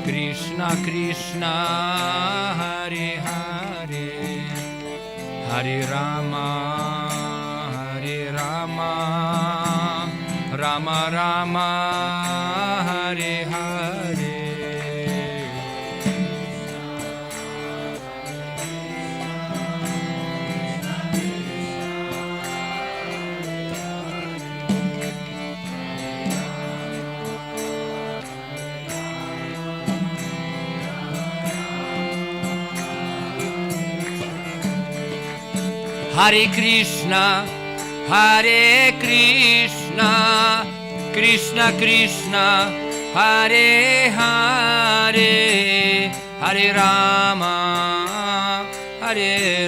Krishna Krishna, Hare Hare, Hare Rama, Rama Rama, Hare Hare. Hare Krishna, Krishna Krishna, Hare Hare, Hare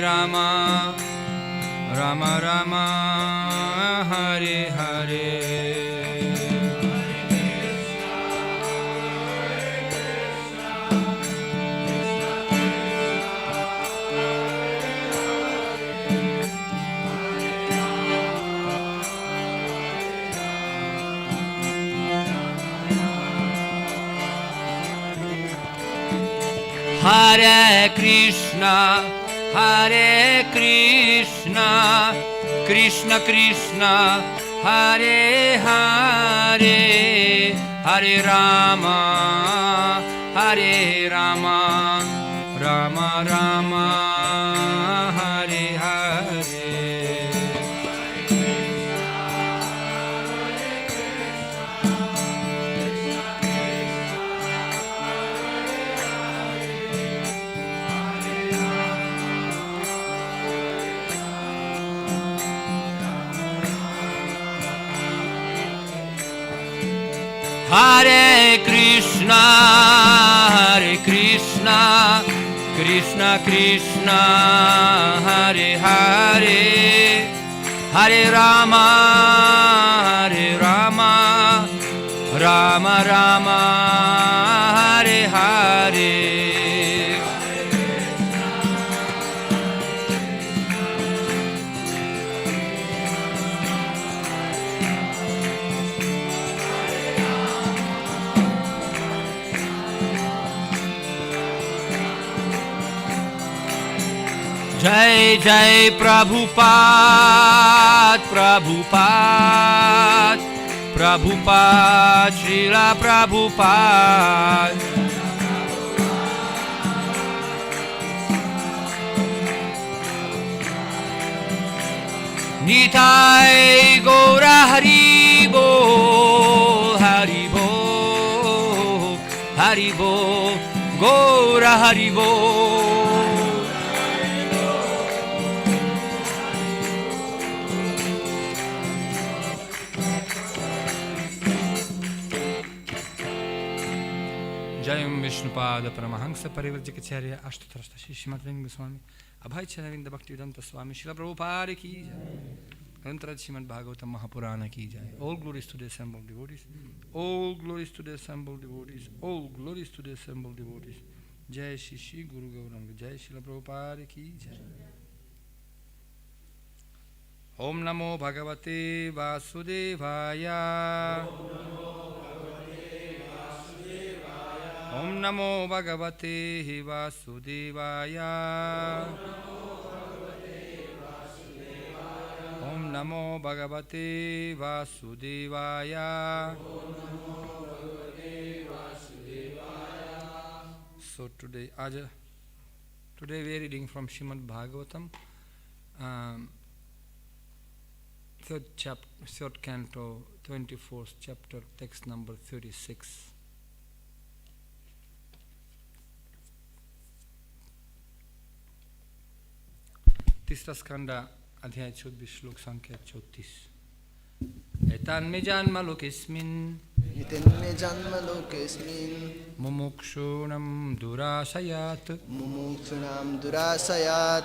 Rama, Rama Rama, Hare Hare. Hare Krishna, Krishna Krishna, Hare Hare, Hare Rama, Rama Rama, Hare Hare. Hare Krishna, Krishna Krishna, Hare Hare, Hare Rama, Rama Rama, Hare Hare. Jai Jai Prabhupada, Srila Prabhupada. Nitai Gaura Hari Bol, Hari Bol, Gaura Hari Bol. Jayam Vishnupada Paramahansa Parivrajikacharya Ashtatrashta Srimad Goswami Abhay Chanavinda Bhaktivedanta Swami Srila Prabhupada ki jai. Grantaraj Srimad Bhagavatam Mahapurana ki jai. All glories to the assembled devotees. All glories to the assembled devotees. All glories to the assembled devotees. Jai Shri Shri Guru Gauranga. Jai Srila Prabhupada ki jai. Om Namo Bhagavate Vasudevaya. Om Namo Bhagavate Vasudevaya. Om Namo Bhagavate Vasudevaya. So today we are reading from Srimad Bhagavatam, third canto, 24th chapter, text number 36. तीसरा स्कंदा अध्याय 24 श्लोक संख्या 34. एतान में janma loke smin, mumukṣūṇāṁ durāśayāt,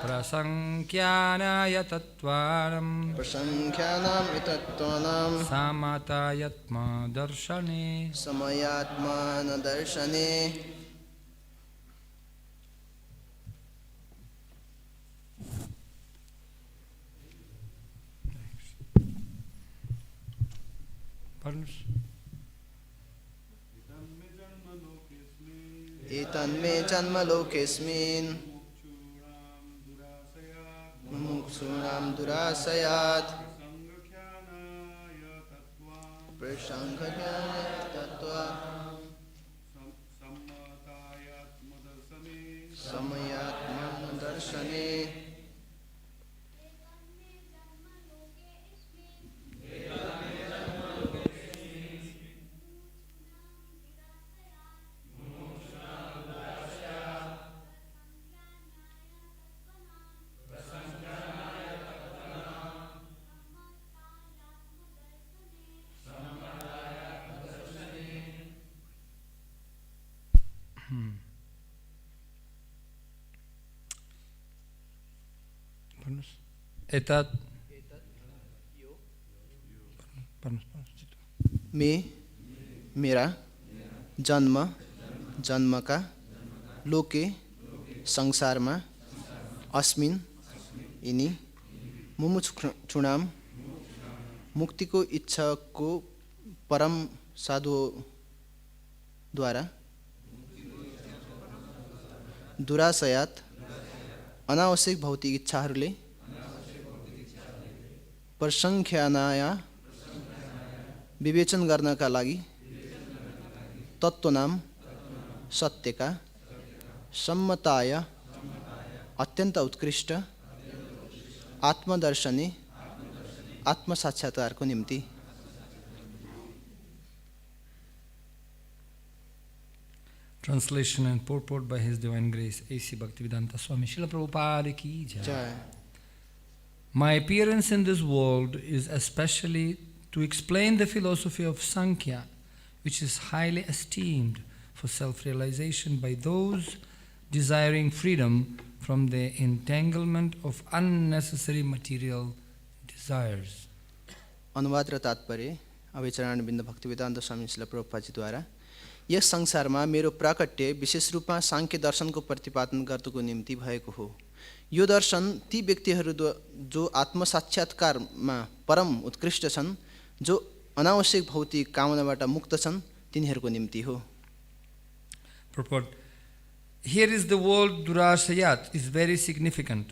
prasaṅkhyānāya tattvānām, sammatāyātma-darśane. Pardons? etan me janma loke smin mumukṣūṇāṁ durāśayāt prasaṅkhyānāya tattvānāṁ sammatāyātma-darśane Etat. मे मेरा जन्म जन्मका लोके संसारमा अस्मिन यिनी mumukṣūṇāṁ मुक्तिको इच्छाको परम साधुद्वारा durāśayāt अनावश्यक भौतिक इच्छाहरूले prasaṅkhyānāya विवेचन गर्नका लागि tattvānāṁ सत्यका sammatāya अत्यन्त उत्कृष्ट ātma-darśane आत्म-साक्षात्कारको निम्ति Translation and purport by His Divine Grace A.C. Bhaktivedanta Swami Srila Prabhupada ki jai. My appearance in this world is especially to explain the philosophy of Sāṅkhya, which is highly esteemed for self-realization by those desiring freedom from the entanglement of unnecessary material desires. अनुवाद र तात्पर्य अभिचरण बिन्द भक्तिवेदान्त स्वामी श्रील प्रभुपादजीद्वारा यस संसारमा मेरो प्राकट्य विशेष रूपमा साङ्ख्य दर्शनको प्रतिपादन गर्नको निम्ति भएको हो। यो दर्शन ती व्यक्तिहरू जो आत्मसाक्षात्कारमा परम उत्कृष्ट छन्, जो अनावश्यक भौतिक कामनाबाट मुक्त छन्, तिनीहरूको निम्ति हो। Purport. Here is the word durāśayāt is very significant.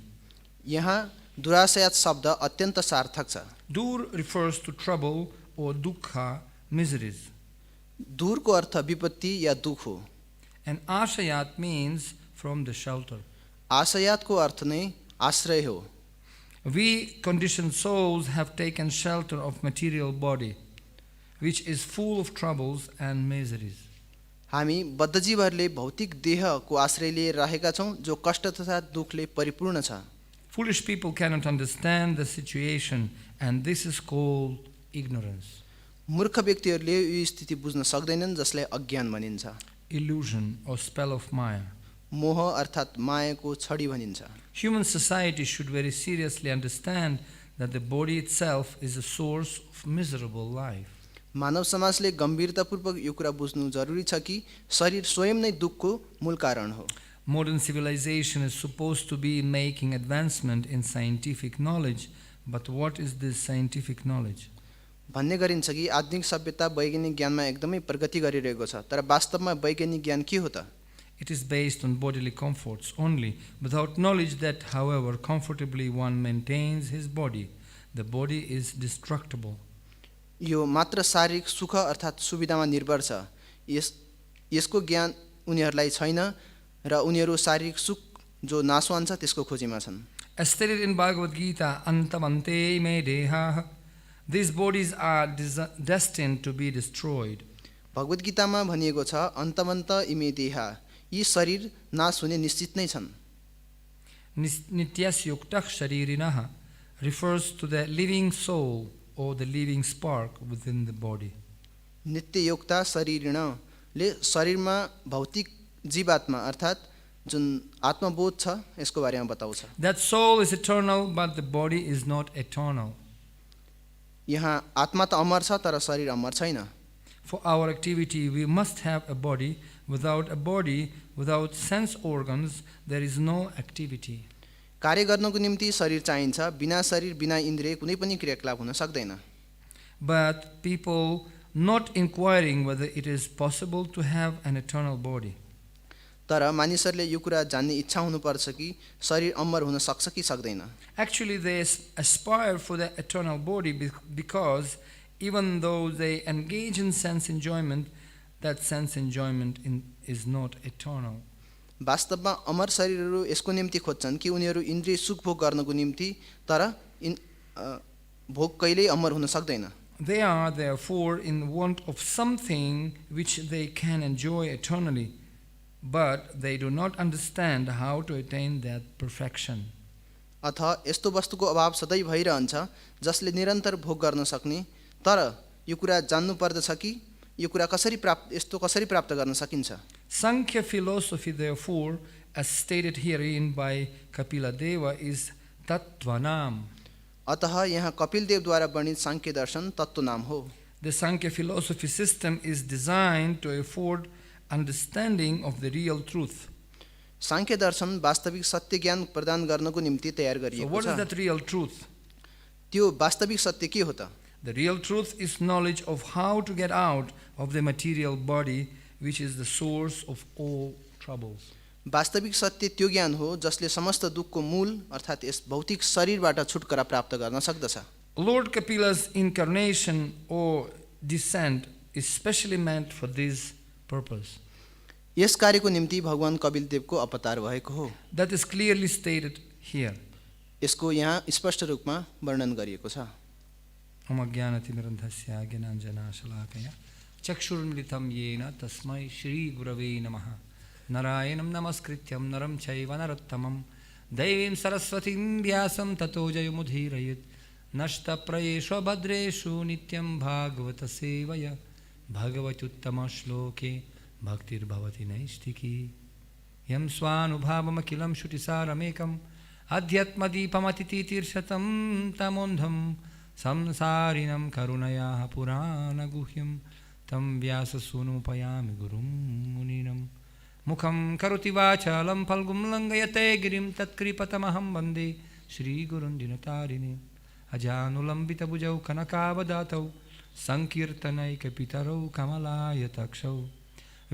यहाँ durāśayāt शब्द अत्यन्त सार्थक छ। Dur refers to trouble or dukkha, miseries. दूरको अर्थ विपत्ति या दुख हो। And āśayāt means from the shelter. आशयातको अर्थ नै आश्रय हो। We conditioned souls have taken shelter of material body, which is full of troubles and miseries. हामी बद्धजीवहरूले भौतिक देहको आश्रय लिएर रहेका छौं, जो कष्ट तथा दुखले परिपूर्ण छ। Foolish people cannot understand the situation, and this is called ignorance. मूर्ख व्यक्तिहरूले यो स्थिति बुझ्न सक्दैनन्, जसलाई अज्ञान भनिन्छ। Illusion or spell of Maya. मोह अर्थात मायाको छडी भनिन्छ। Human society should very seriously understand that the body itself is a source of miserable life. मानव समाजले गम्भीरतापूर्वक यो कुरा बुझ्नु जरुरी छ कि शरीर स्वयं नै दुखको मूल कारण हो। Modern civilization is supposed to be making advancement in scientific knowledge, but what is this scientific knowledge? भन्ने गरिन्छ कि आधुनिक सभ्यता वैज्ञानिक ज्ञानमा एकदमै प्रगति गरिरहेको छ, तर वास्तवमा वैज्ञानिक ज्ञान के हो त? It is based on bodily comforts only, without knowledge that, however comfortably one maintains his body, the body is destructible. यो मात्र शारीरिक सुख अर्थात सुविधामा निर्भर छ। यसको ज्ञान उनीहरूलाई छैन र उनीहरू शारीरिक सुख जो नाशवान छ त्यसको खोजीमा छन्। As stated in Bhagavad Gita, antamante me deha, these bodies are destined to be destroyed. भगवत गीतामा भनिएको छ, अन्तमन्त इमे देहा, यी शरीर नाश हुने निश्चित नै छन्। Nityas yuktah sharirinaha refers to the living soul or the living spark within the body. नित्य योक्ता शरीरिणले शरीरमा भौतिक जीवात्मा अर्थात जुन आत्मबोध छ यसको बारेमा बताउँछ। That soul is eternal, but the body is not eternal. यहाँ आत्मा त अमर छ तर शरीर अमर छैन। For our activity, we must have a body. Without a body, without sense organs, there is no activity. कार्य गर्नको निम्ति शरीर चाहिन्छ, बिना शरीर बिना इन्द्रिय कुनै पनि क्रियाकलाप हुन सक्दैन। But people not inquiring whether it is possible to have an eternal body. तर मानिसहरूले यो कुरा जान्ने इच्छा हुनुपर्छ कि शरीर अमर हुन सक्छ कि सक्दैन. Actually, they aspire for the eternal body because even though they engage in sense enjoyment, that sense enjoyment is not eternal. वास्तवमा अमर शरीरहरू यसको निम्ति खोज्छन् कि उनीहरू इन्द्रिय सुख भोग गर्नको निम्ति, तर भोग कहिल्यै अमर हुन सक्दैन. They are therefore in want of something which they can enjoy eternally, but they do not understand how to attain that perfection. अथ यस्तो वस्तुको अभाव सधैँ भइरहन्छ जसले निरन्तर भोग गर्न सक्ने, तर यो कुरा जान्नु पर्दछ कि यो कुरा कसरी प्राप्त गर्न सकिन्छ. Sāṅkhya philosophy, therefore, as stated herein by Kapila Deva, is tattvānāṁ. अतः यहाँ कपिल देवद्वारा वर्णित सांख्य दर्शन तत्त्वनाम हो. The Sāṅkhya philosophy system is designed to afford understanding of the real truth. सांख्य दर्शन वास्तविक सत्य ज्ञान प्रदान गर्नको निम्ति तयार So गरिएको what is छ. that real truth? त्यो वास्तविक सत्य के हो त? The real truth is knowledge of how to get out of the material body, which is the source of all troubles. वास्तविक सत्य त्यो ज्ञान हो जसले समस्त दुःखको मूल अर्थात् यस भौतिक शरीरबाट छुटकारा प्राप्त गर्न सक्दछ. Lord Kapila's incarnation or descent is specially meant for this purpose. यस कार्यको निम्ति भगवान कपिल देवको अवतार भएको हो. That is clearly stated here. यसको यहाँ स्पष्ट रूपमा वर्णन गरिएको छ. मम ज्ञानतिमिरन्धस्य ज्ञानाञ्जनशलाकया चक्षुर्मिलितं येन तस्मै श्रीगुरवे नमः. नारायणं नमस्कृत्यं नरं चैव नरोत्तमं दैवीं सरस्वतीं व्यासं ततो जयमुदीरयेत्. नष्टप्रयेषु भद्रेषु नित्यं भागवत सेवया भगवत्युत्तमश्लोके भक्तिर्भवति नैष्ठिकी. यं स्वानुभावमखिलं श्रुतिसारमेकम् अध्यात्मदीपमतितीर्षतं तमोन्धं संसारिणं करुणयाः पुराणगुह्यं तं व्याससूनुपयामि गुरुं मुनिनं. मुखं करोति वाचालं फल्गुं लङ्घयते गिरिं तत्कृपतमहं वन्दे श्रीगुरुं दिनतारिणीम्. अजानुलम्बितभुजौ कनकावदातौ सङ्कीर्तनैकपितरौ कमलायताक्षौ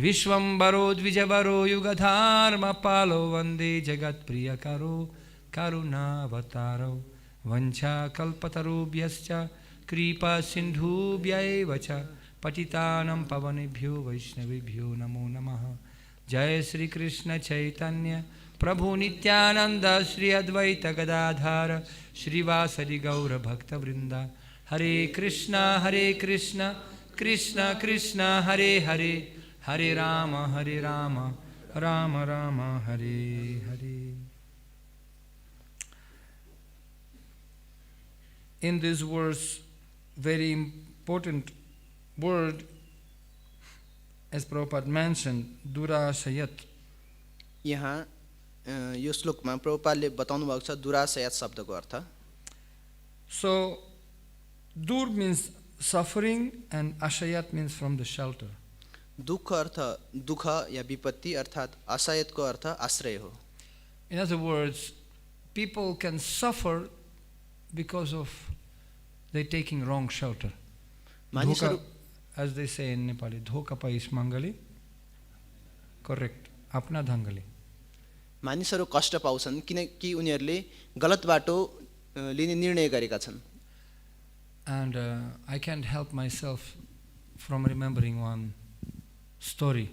विश्वम्भरो द्विजवरो युगधर्मपालो वन्दे जगत्प्रियकरो करुणावतारौ. वञ्चाकल्पतरुभ्यश्च कृपासिन्धुभ्यैव च पतितानां पावनेभ्यो वैष्णवेभ्यो नमो नमः. जय श्री कृष्ण चैतन्य प्रभु नित्यानंद श्री अद्वैत गदाधर श्रीवासदि गौर भक्तवृंद. हरे कृष्ण कृष्ण कृष्ण हरे हरे, हरे Ram Ram Ram Hare Hare. In this verse, very important word, as Prabhupada mentioned, durāśayāt. यहाँ यो श्लोकमा प्रभुपादले बताउनु भएको छ दुराशयात शब्दको अर्थ. So, dur means suffering and ashayat means from the shelter. दुःख अर्थ दुःख या विपत्ति अर्थात् आशयतको अर्थ आश्रय हो. In other words, people can suffer because of they taking wrong shelter. Dhoka, as they say in Nepali, dhoka pais mangali. Correct. Apna dhangali. मानिसहरू कष्ट पाउँछन् किनकि उनीहरूले गलत बाटो लिने निर्णय गरेका छन्. And I can't help myself from remembering one story.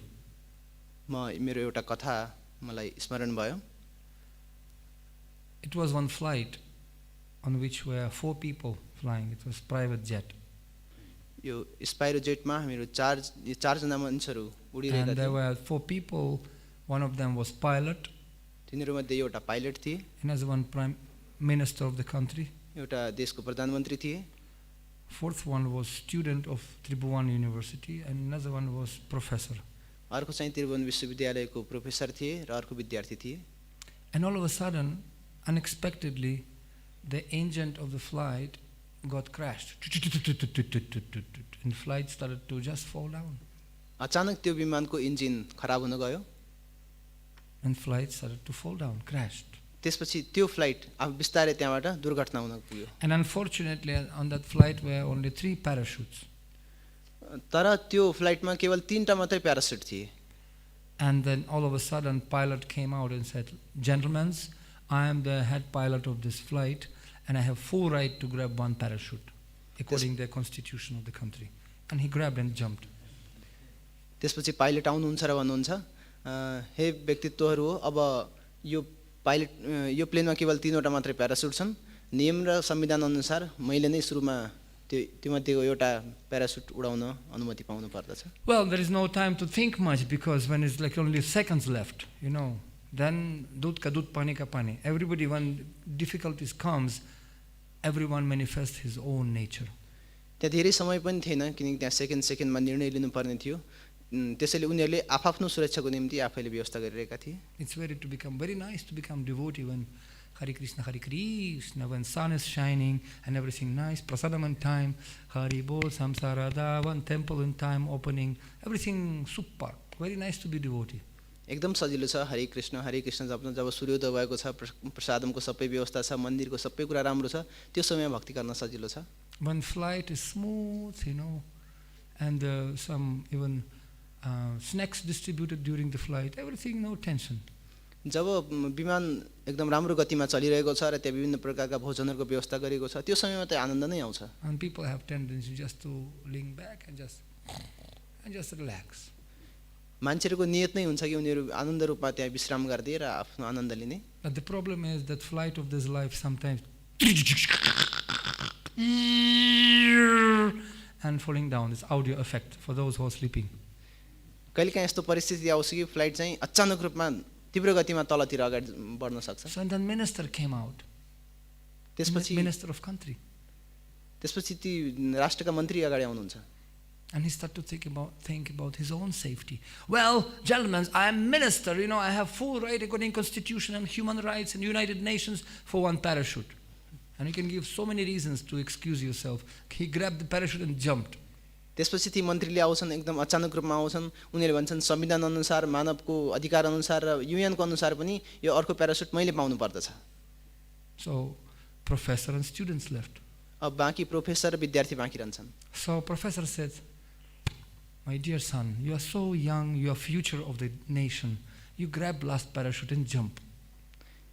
मेरो एउटा कथा मलाई स्मरण भयो. It was one flight on which were 4 people flying. It was private jet. यो स्पाइरो जेटमा हामीहरू चार जना मानिसहरू उडिरहेका And there थियौं. were 4 people. One of them was pilot. तिनीहरूमध्ये एउटा पाइलट थिए, Another one prime minister of the country. एउटा देशको प्रधानमन्त्री थिए, 4th one was student of Tribhuvan University, and another one was professor. अर्को चाहिँ त्रिभुवन विश्वविद्यालयको प्रोफेसर थिए र अर्को विद्यार्थी थिए. And all of a sudden, unexpectedly, the engine of the flight got crashed. And flight started to just fall down. अचानक त्यो विमानको इन्जिन खराब हुन गयो. And flight started to fall down, crashed. त्यसपछि त्यो फ्लाइट अब बिस्तारै त्यहाँबाट दुर्घटना हुन पुग्यो. And unfortunately, on that flight were only 3 parachutes. तर त्यो फ्लाइटमा केवल 3टा मात्रै प्यारासुट थिए। And then all of a sudden, pilot came out and said, "Gentlemen, I am the head pilot of this flight, and I have full right to grab one parachute, according to the constitution of the country." And he grabbed and jumped. त्यसपछि pilot आउनुहुन्छ र भन्नुहुन्छ, हे व्यक्तित्वहरू हो, अब यो प्लेनमा केवल 3वटा मात्रै प्यारासुट छन्, नियम र संविधान अनुसार मैले नै सुरुमा त्योमध्येको एउटा प्यारासुट उडाउन अनुमति पाउनु पर्दछ। Well, there is no time to think much, because when it's like only seconds left, then dud ka dud, pani ka pani. Everybody, when difficulties comes, everyone manifests his own nature. त्यहाँ धेरै समय पनि थिएन, किनकि त्यहाँ सेकेन्डमा निर्णय लिनुपर्ने थियो। त्यसैले उनीहरूले आफ्नो सुरक्षाको निम्ति आफैले व्यवस्था गरिरहेका थिए। It's very nice to become devotee when Hare Krishna, when sun is shining and everything nice, prasadam on time, Hari Bol, Samsara Davan, temple in time, opening, everything super. Very nice to be devotee. एकदम सजिलो छ हरे कृष्ण जप्न। जब सूर्योदय भएको छ, प्रसादमको सबै व्यवस्था छ, मन्दिरको सबै कुरा राम्रो छ, त्यो समयमा भक्ति गर्न सजिलो छ। When flight is smooth, and some even snacks distributed during the flight, everything, no tension. जब विमान एकदम राम्रो गतिमा चलिरहेको छ र त्यहाँ विभिन्न प्रकारका भोजनहरूको व्यवस्था गरेको छ, त्यो समयमा त आनन्द नै आउँछ। And people have tendency just to lean back and just relax. मान्छेहरूको नियत नै हुन्छ कि उनीहरू आनन्द रूपमा त्यहाँ विश्राम गर्दै र आफ्नो आनन्द लिने। But the problem is that flight of this life sometimes and falling down, this audio effect for those who are sleeping. कहिलेकाहीँ यस्तो परिस्थिति आउँछ कि फ्लाइट चाहिँ अचानक रूपमा तीव्र गतिमा तलतिर अगाडि बढ्न सक्छ। So then minister came out. त्यसपछि minister of country. त्यसपछि ती राष्ट्रका मन्त्री अगाडि आउनुहुन्छ। And he started to think about his own safety. Well, gentlemen, I am minister, I have full right according to Constitution and human rights and United Nations for one parachute. And you can give so many reasons to excuse yourself. He grabbed the parachute and jumped. त्यसपछि ती मन्त्रीले आउँछन्, एकदम अचानक रूपमा आउँछन्, उनीहरूले भन्छन् संविधान अनुसार, मानवको अधिकार अनुसार र युएनको अनुसार पनि यो अर्को प्यारासुट मैले पाउनु पर्दछ। So professor and students left. अब बाँकी प्रोफेसर र विद्यार्थी बाँकी रहन्छन्। So professor said, "My dear son, you are so young, you are future of the nation. You grab last parachute and jump."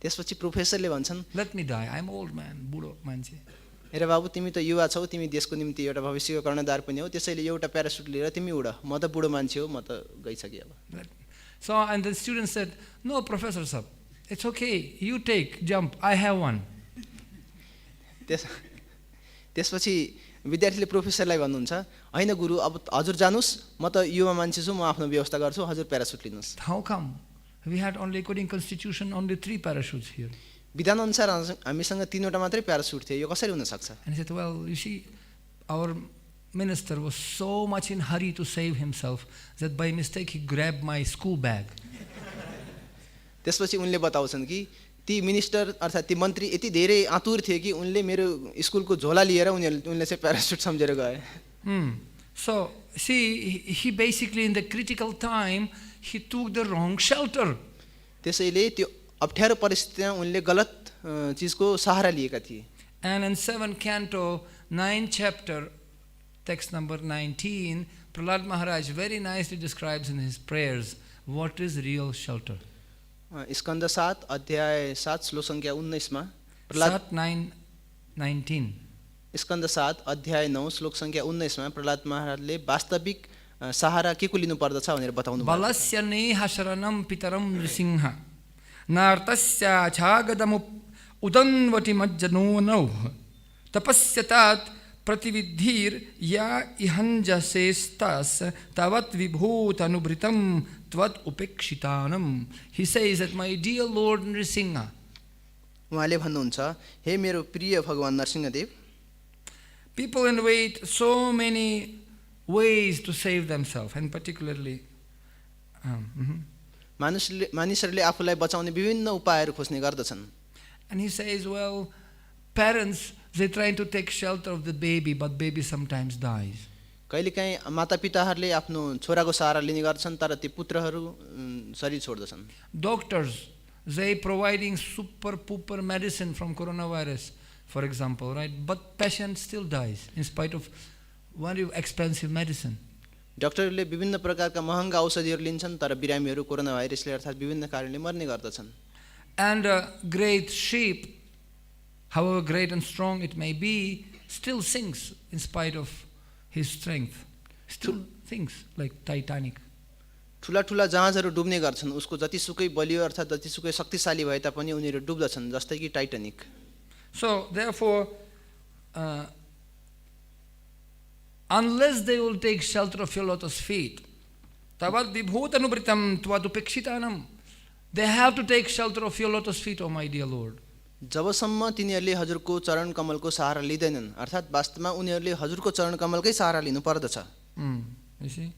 त्यसपछि प्रोफेसरले भन्छन्, "Let me die. I am old man, बुढो मान्छे." हेर बाबु, तिमी त युवा छौ, तिमी देशको निम्ति एउटा भविष्यको कर्णधार पनि हौ, त्यसैले एउटा प्यारासुट लिएर तिमी उड, म त बुढो मान्छे हो, म त गइसके अब। So and the student said, "No, professor sir, it's okay. You take, jump. I have one." त्यसपछि विद्यार्थीले प्रोफेसरलाई भन्नुहुन्छ, हैन गुरु, अब हजुर जानुस्, म त युवा मान्छे छु, म आफ्नो व्यवस्था गर्छु, हजुर parachute लिनुस्। How come? We had only according constitution only 3 parachutes here. विधान अनुसार हामीसँग 3वटा मात्रै प्यारासुट थियो, यो कसरी हुन सक्छ? And he said, "Well, you see, our minister was so much in hurry to save himself that by mistake he grabbed my school bag." त्यसपछि उनले बताउँछन् कि ती मिनिस्टर अर्थात् ती मन्त्री यति धेरै आतुर थिए कि उनले मेरो स्कुलको झोला लिएर उनले चाहिँ प्यारासुट सम्झेर गए। So see, he basically in the critical time he took the wrong shelter. त्यसैले त्यो अप्ठ्यारो परिस्थितिमा उनले गलत चीजको सहारा लिएका थिए। And in 7th Canto, 9th chapter, text number 19, Prahlad Maharaj very nicely describes in his prayers what is real shelter. Skanda 7 अध्याय 7 श्लोक संख्या 19 मा 7:9-19 स्कन्द 7 अध्याय 9 श्लोक संख्या 19 मा प्रहलाद महाराजले वास्तविक सहारा के को लिनु पर्दछ भनेर बताउनु भयो। बलस्य नेह शरणं पितरं नृसिंह नार्तस्य छागदमु उदन्वति मज्जनोनौ तपस्यतात प्रतिविधिर या इहंजसेस्तस तवत् विभूत अनुभृतं त्वत् उपेक्षितानम। He says that my dear Lord Nrsimha, उहाँले भन्नुहुन्छ, हे मेरो प्रिय भगवान Narasimhadeva, people invent so many ways to save themselves, and particularly मानिसहरूले आफूलाई बचाउने विभिन्न उपायहरू खोज्ने गर्दछन्। And he says, well, parents, they trying to take shelter of the baby, but baby sometimes dies. कहिलेकाहीँ मातापिताहरूले आफ्नो छोराको सहारा लिने गर्छन्, तर ती पुत्रहरू शरीर छोड्दछन्। Doctors, they providing super pooper medicine from coronavirus, for example, right? But patient still dies in spite of very expensive medicine. डाक्टरले विभिन्न प्रकारका महँगा औषधिहरू लिन्छन् तर बिरामीहरू कोरोना भाइरसले अर्थात् विभिन्न कारणले मर्ने गर्दछन्। And a great sheep, however great and strong it may be, still sinks in spite of his strength. Still sinks like Titanic. ठुला ठुला जहाजहरू डुब्ने गर्छन्, उसको जतिसुकै बलियो अर्थात् जतिसुकै शक्तिशाली भए तापनि उनीहरू डुब्दछन् जस्तै कि Titanic. So therefore, unless they will take shelter of your lotus feet, tavad vibhutanuvritam tvadupekshitānaṁ, they have to take shelter of your lotus feet, O my dear Lord. जबसम्म तिनीहरूले हजुरको चरण कमलको सहारा लिँदैनन् अर्थात् वास्तवमा उनीहरूले हजुरको चरण कमलकै सहारा लिनु पर्दछ। You see?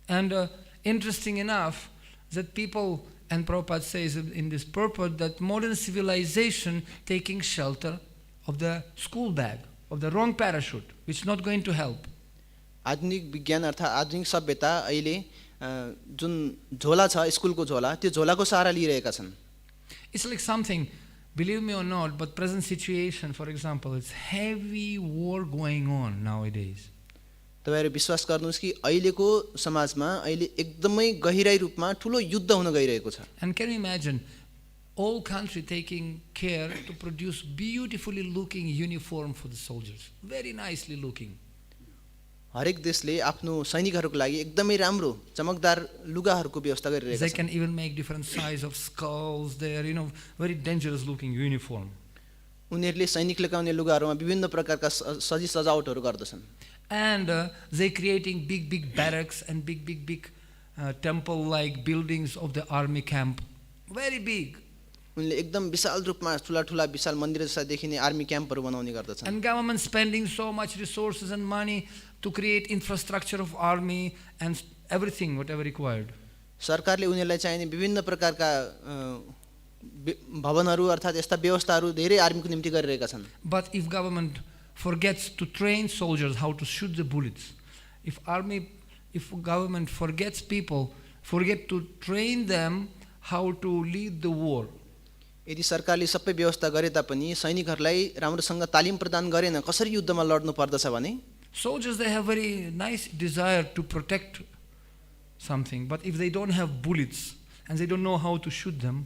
And interesting enough that people, and Prabhupada says in this purport, that modern civilization taking shelter of the school bag, of the wrong parachute, which is not going to help. आधुनिक विज्ञान अर्थात् आधुनिक सभ्यता अहिले जुन झोला छ स्कुलको झोला त्यो झोलाको सहारा लिइरहेका छन्। It's like something, believe me or not, but present situation, for example, it's heavy war going on nowadays. तपाईहरु विश्वास गर्नुस् कि अहिलेको समाजमा अहिले एकदमै गहिराई रूपमा ठूलो युद्ध हुन गइरहेको छ। And can you imagine all country taking care to produce beautifully looking uniform for the soldiers, very nicely looking. हरेक देशले आफ्नो सैनिकहरुको लागि एकदमै राम्रो चमकदार लुगाहरुको व्यवस्था गरिरहेका छन्। They can even make different size of skulls there, very dangerous looking uniform. उनीहरुले सैनिक लगाउने लुगाहरुमा विभिन्न प्रकारका सजी सजावटहरु गर्दछन्। And they creating big barracks and big temple like buildings of the army camp, very big. उनले एकदम विशाल रूपमा ठूला विशाल मन्दिर जस्ता देखिने आर्मी क्याम्पहरु बनाउने गर्दछन्। And government spending so much resources and money to create infrastructure of army and everything whatever required. सरकारले उनीहरुलाई चाहिने विभिन्न प्रकारका भवनहरु अर्थात् यस्ता व्यवस्थाहरु धेरै आर्मीको निम्ति गरिरहेका छन्। But if government forgets to train soldiers how to shoot the bullets, if government forget to train them how to lead the war, यदि सरकारले सबै व्यवस्था गरे तापनि सैनिकहरुलाई राम्रोसँग तालिम प्रदान गरेन कसरी युद्धमा लड्नु पर्दछ भने, soldiers they have very nice desire to protect something, but if they don't have bullets and they don't know how to shoot them,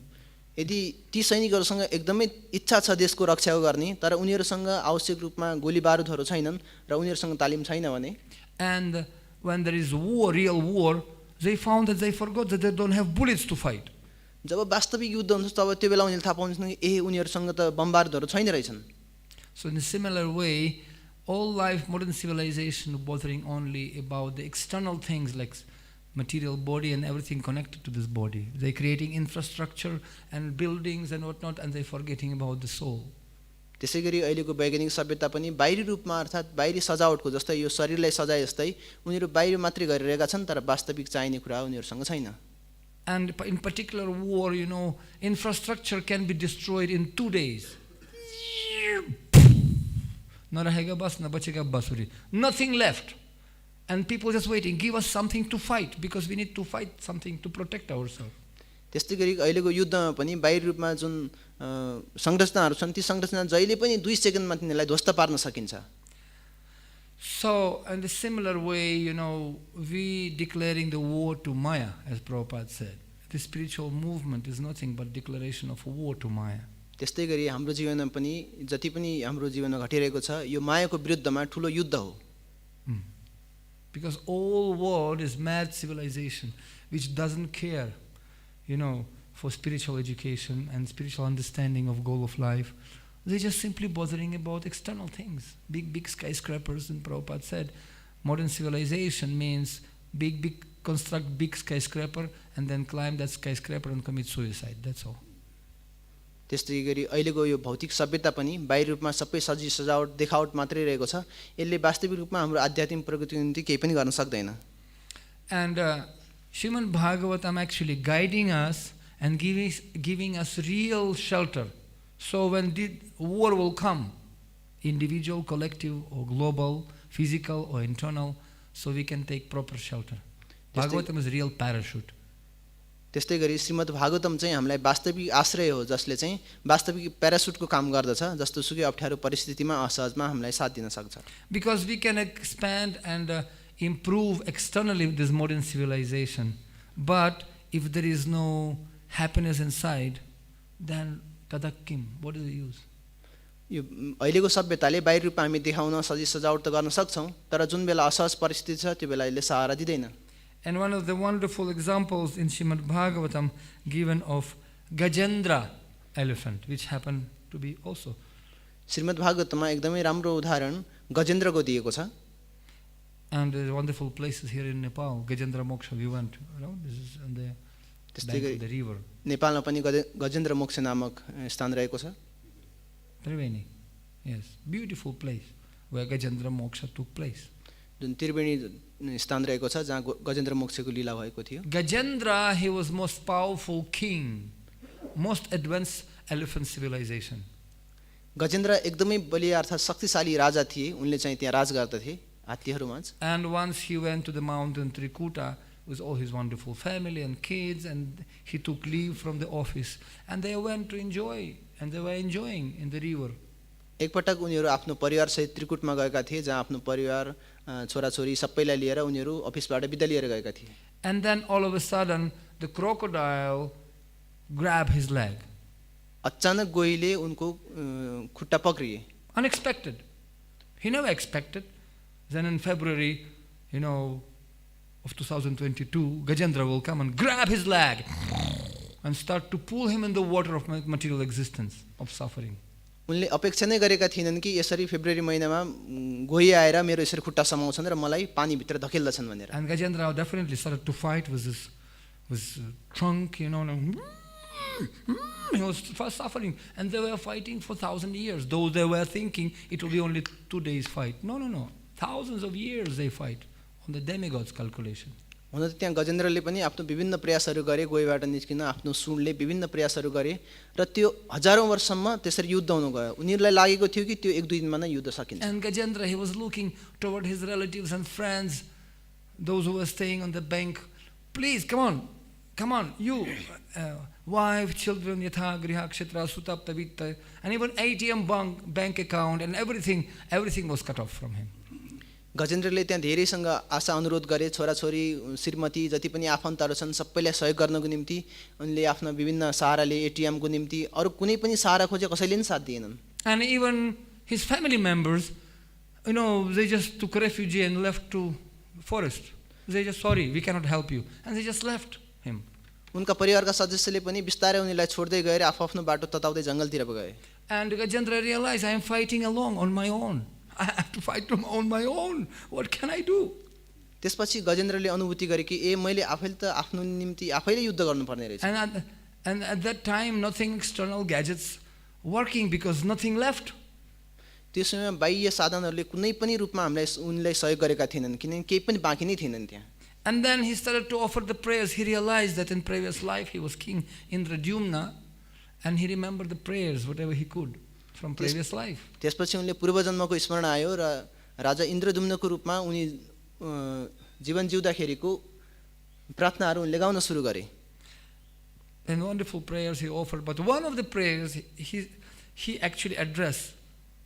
यदि ती सैनिकहरुसँग एकदमै इच्छा छ देशको रक्षा गर्ने तर उनीहरुसँग आवश्यक रूपमा गोली बारुदहरु छैनन् र उनीहरुसँग तालिम छैन भने, and when there is war, real war, they found that they forgot that they don't have bullets to fight. जब वास्तविक युद्ध हुन्छ तब त्यो बेला उनीहरुले थाहा पाउँछन् कि उनीहरुसँग त बमबारुदहरु छैन रहेछन्। So in a similar way, all life modern civilization bothering only about the external things like material body and everything connected to this body. They creating infrastructure and buildings and whatnot, and they forgetting about the soul. त्यसैगरी अहिलेको वैज्ञानिक सभ्यता पनि बाहिरी रूपमा अर्थात् बाहिरी सजावटको जस्तै यो शरीरलाई सजाए जस्तै उनीहरु बाहिर मात्रै गरिरहेका छन् तर वास्तविक चाहिने कुरा उनीहरुसँग छैन। And in particular war, infrastructure can be destroyed in 2 days. Nothing left. And people just waiting, give us something to fight because we need to fight something to protect ourselves. त्यस्तै गरी अहिलेको युद्धमा पनि बाहिरी रूपमा जुन संरचनाहरु छन् ती संरचना जहिले पनि 2 सेकेन्डमा तिनीलाई ध्वस्त पार्न सकिन्छ। So in a similar way, we declaring the war to Maya, as Prabhupada said. The spiritual movement is nothing but declaration of war to Maya. त्यस्तै गरी हाम्रो जीवनमा पनि जति पनि हाम्रो जीवनमा घटिरहेको छ यो मायाको विरुद्धमा ठूलो युद्ध हो। Because all world is mad civilization which doesn't care, for spiritual education and spiritual understanding of goal of life. They're just simply bothering about external things. Big skyscrapers, and Prabhupada said, modern civilization means construct big skyscraper and then climb that skyscraper and commit suicide. That's all. त्यस्तै गरी अहिलेको यो भौतिक सभ्यता पनि बाहिरी रूपमा सबै सजी सजावट देखावट मात्रै रहेको छ। यसले वास्तविक रूपमा हाम्रो आध्यात्मिक प्रगतिको निम्ति केही पनि गर्न सक्दैन। And Srimad Bhagavatam actually guiding us and giving us real shelter. So when the war will come, individual, collective or global, physical or internal, so we can take proper shelter. Bhagavatam is real parachute. त्यस्तै गरी श्रीमद् भागवतम चाहिँ हामीलाई वास्तविक आश्रय हो जसले चाहिँ वास्तविक प्याराशुटको काम गर्दछ जस्तो सुकै अप्ठ्यारो परिस्थितिमा असहजमा हामीलाई साथ दिन सक्छ। Because we can expand and improve externally with this modern civilization, but if there is no happiness inside, then tadakim, what is the use? यो अहिलेको सभ्यताले बाहिर रूपमा हामी देखाउन सजावट त गर्न सक्छौं, तर जुन बेला असहज परिस्थिति छ त्यो बेला यसले सहारा दिदैन। And one of the wonderful examples in Srimad Bhagavatam given of Gajendra elephant, which happened to be also. Shrimad भागवतमा एकदमै राम्रो उदाहरण गजेन्द्रको दिएको छ। And there are wonderful places here in Nepal. Gajendra Moksha, we went. This is on the bank of the river. नेपालमा पनि गजेन्द्र मोक्ष नामक स्थान रहेको छ। Triveni, yes, beautiful place where Gajendra Moksha took place. जुन त्रिवेणी स्थान रहेको छ जहाँ गजेन्द्र मोक्षको लीला भएको थियो। Gajendra, he was most powerful king, most advanced elephant civilization. Gajendra एकदमै बलिया अर्थात् शक्तिशाली राजा थिए, उनले चाहिँ त्यहाँ राज गर्दथे हात्तीहरूमाझ। And once he went to the mountain Trikuta with all his wonderful family and kids, and he took leave from the office, and they went to enjoy, and they were enjoying in the river. एकपटक उनीहरू आफ्नो परिवार सहित त्रिकुटमा गएका थिए, जहाँ आफ्नो परिवार छोराछोरी सबैलाई लिएर उनीहरू अफिसबाट बिदा लिएर गएका थिए। And then all of a sudden the crocodile grabbed his leg. अचानक गोहीले उनको खुट्टा पक्रिए। Unexpected. He never expected. Then in February, of 2022, Gajendra will come and grab his leg and start to pull him in the water of material existence, of suffering. उनले अपेक्षा नै गरेका थिएनन् कि यसरी फेब्रुअरी महिनामा गोही आएर मेरो यसरी खुट्टा समाउँछन् र मलाई पानी भित्र धकेल्दछन् भनेर। And Gajendra definitely started to fight with his trunk, and he was first suffering, and they were fighting for 1,000 years. Though they were thinking it will be only 2 days fight. No. Thousands of years they fight on the demigods calculation. हुन त त्यहाँ गजेन्द्रले पनि आफ्नो विभिन्न प्रयासहरू गरे, गोहीबाट निस्किन आफ्नो सुँडले विभिन्न प्रयासहरू गरे र त्यो हजारौं वर्षसम्म त्यसरी युद्ध हुन गयो। उनीहरूलाई लागेको थियो कि त्यो एक दुई दिनमा नै युद्ध सकिन्छ। And Gajendra, he was looking toward his relatives and friends, those who were staying on the bank. Please, come on, you, wife, children, yatha, griha, kshetra, suta, pavitta, and even ATM bank account and everything was cut off from him. गजेन्द्रले त्यहाँ धेरैसँग आशा अनुरोध गरे, छोराछोरी, श्रीमती जति पनि आफन्तहरू छन् सबैलाई सहयोग गर्नको निम्ति उनले आफ्ना विभिन्न सहाराले एटीएम को निम्ति अरु कुनै पनि सहारा खोजे, कसैले पनि साथ दिएनन्। And even his family members, they just took refuge and left to forest. They just, sorry, we cannot help you, and they just left him. उनका परिवारका सदस्यले पनि बिस्तारै उनीलाई छोड्दै गए र आफ्नो बाटो तताउँदै जंगलतिर गए। And Gajendra realized, I am fighting alone on my own. I have to fight on my own. What can I do? त्यसपछि गजेन्द्रले अनुभूति गरे कि ए मैले आफैले त आफ्नो निम्ति आफैले युद्ध गर्नुपर्ने रहेछ। And at that time nothing external gadgets working because nothing left. त्यस समयमा बाह्य साधनहरूले कुनै पनि रूपमा हामीलाई उनलाई सहयोग गरेका थिएनन्, किनकि केही पनि बाँकी नै थिएनन् त्यहाँ। And then he started to offer the prayers. He realized that in previous life he was king Indradyumna, and he remembered the prayers whatever he could from previous life. त्यसपछि उनले पूर्वजन्मको स्मरण आयो र राजा इन्द्रद्युम्नको रूपमा उनी जीवन जिउँदाखेरिको प्रार्थनाहरू उनले गाउन सुरु गरे। And wonderful prayers he offered, but one of the prayers he actually addressed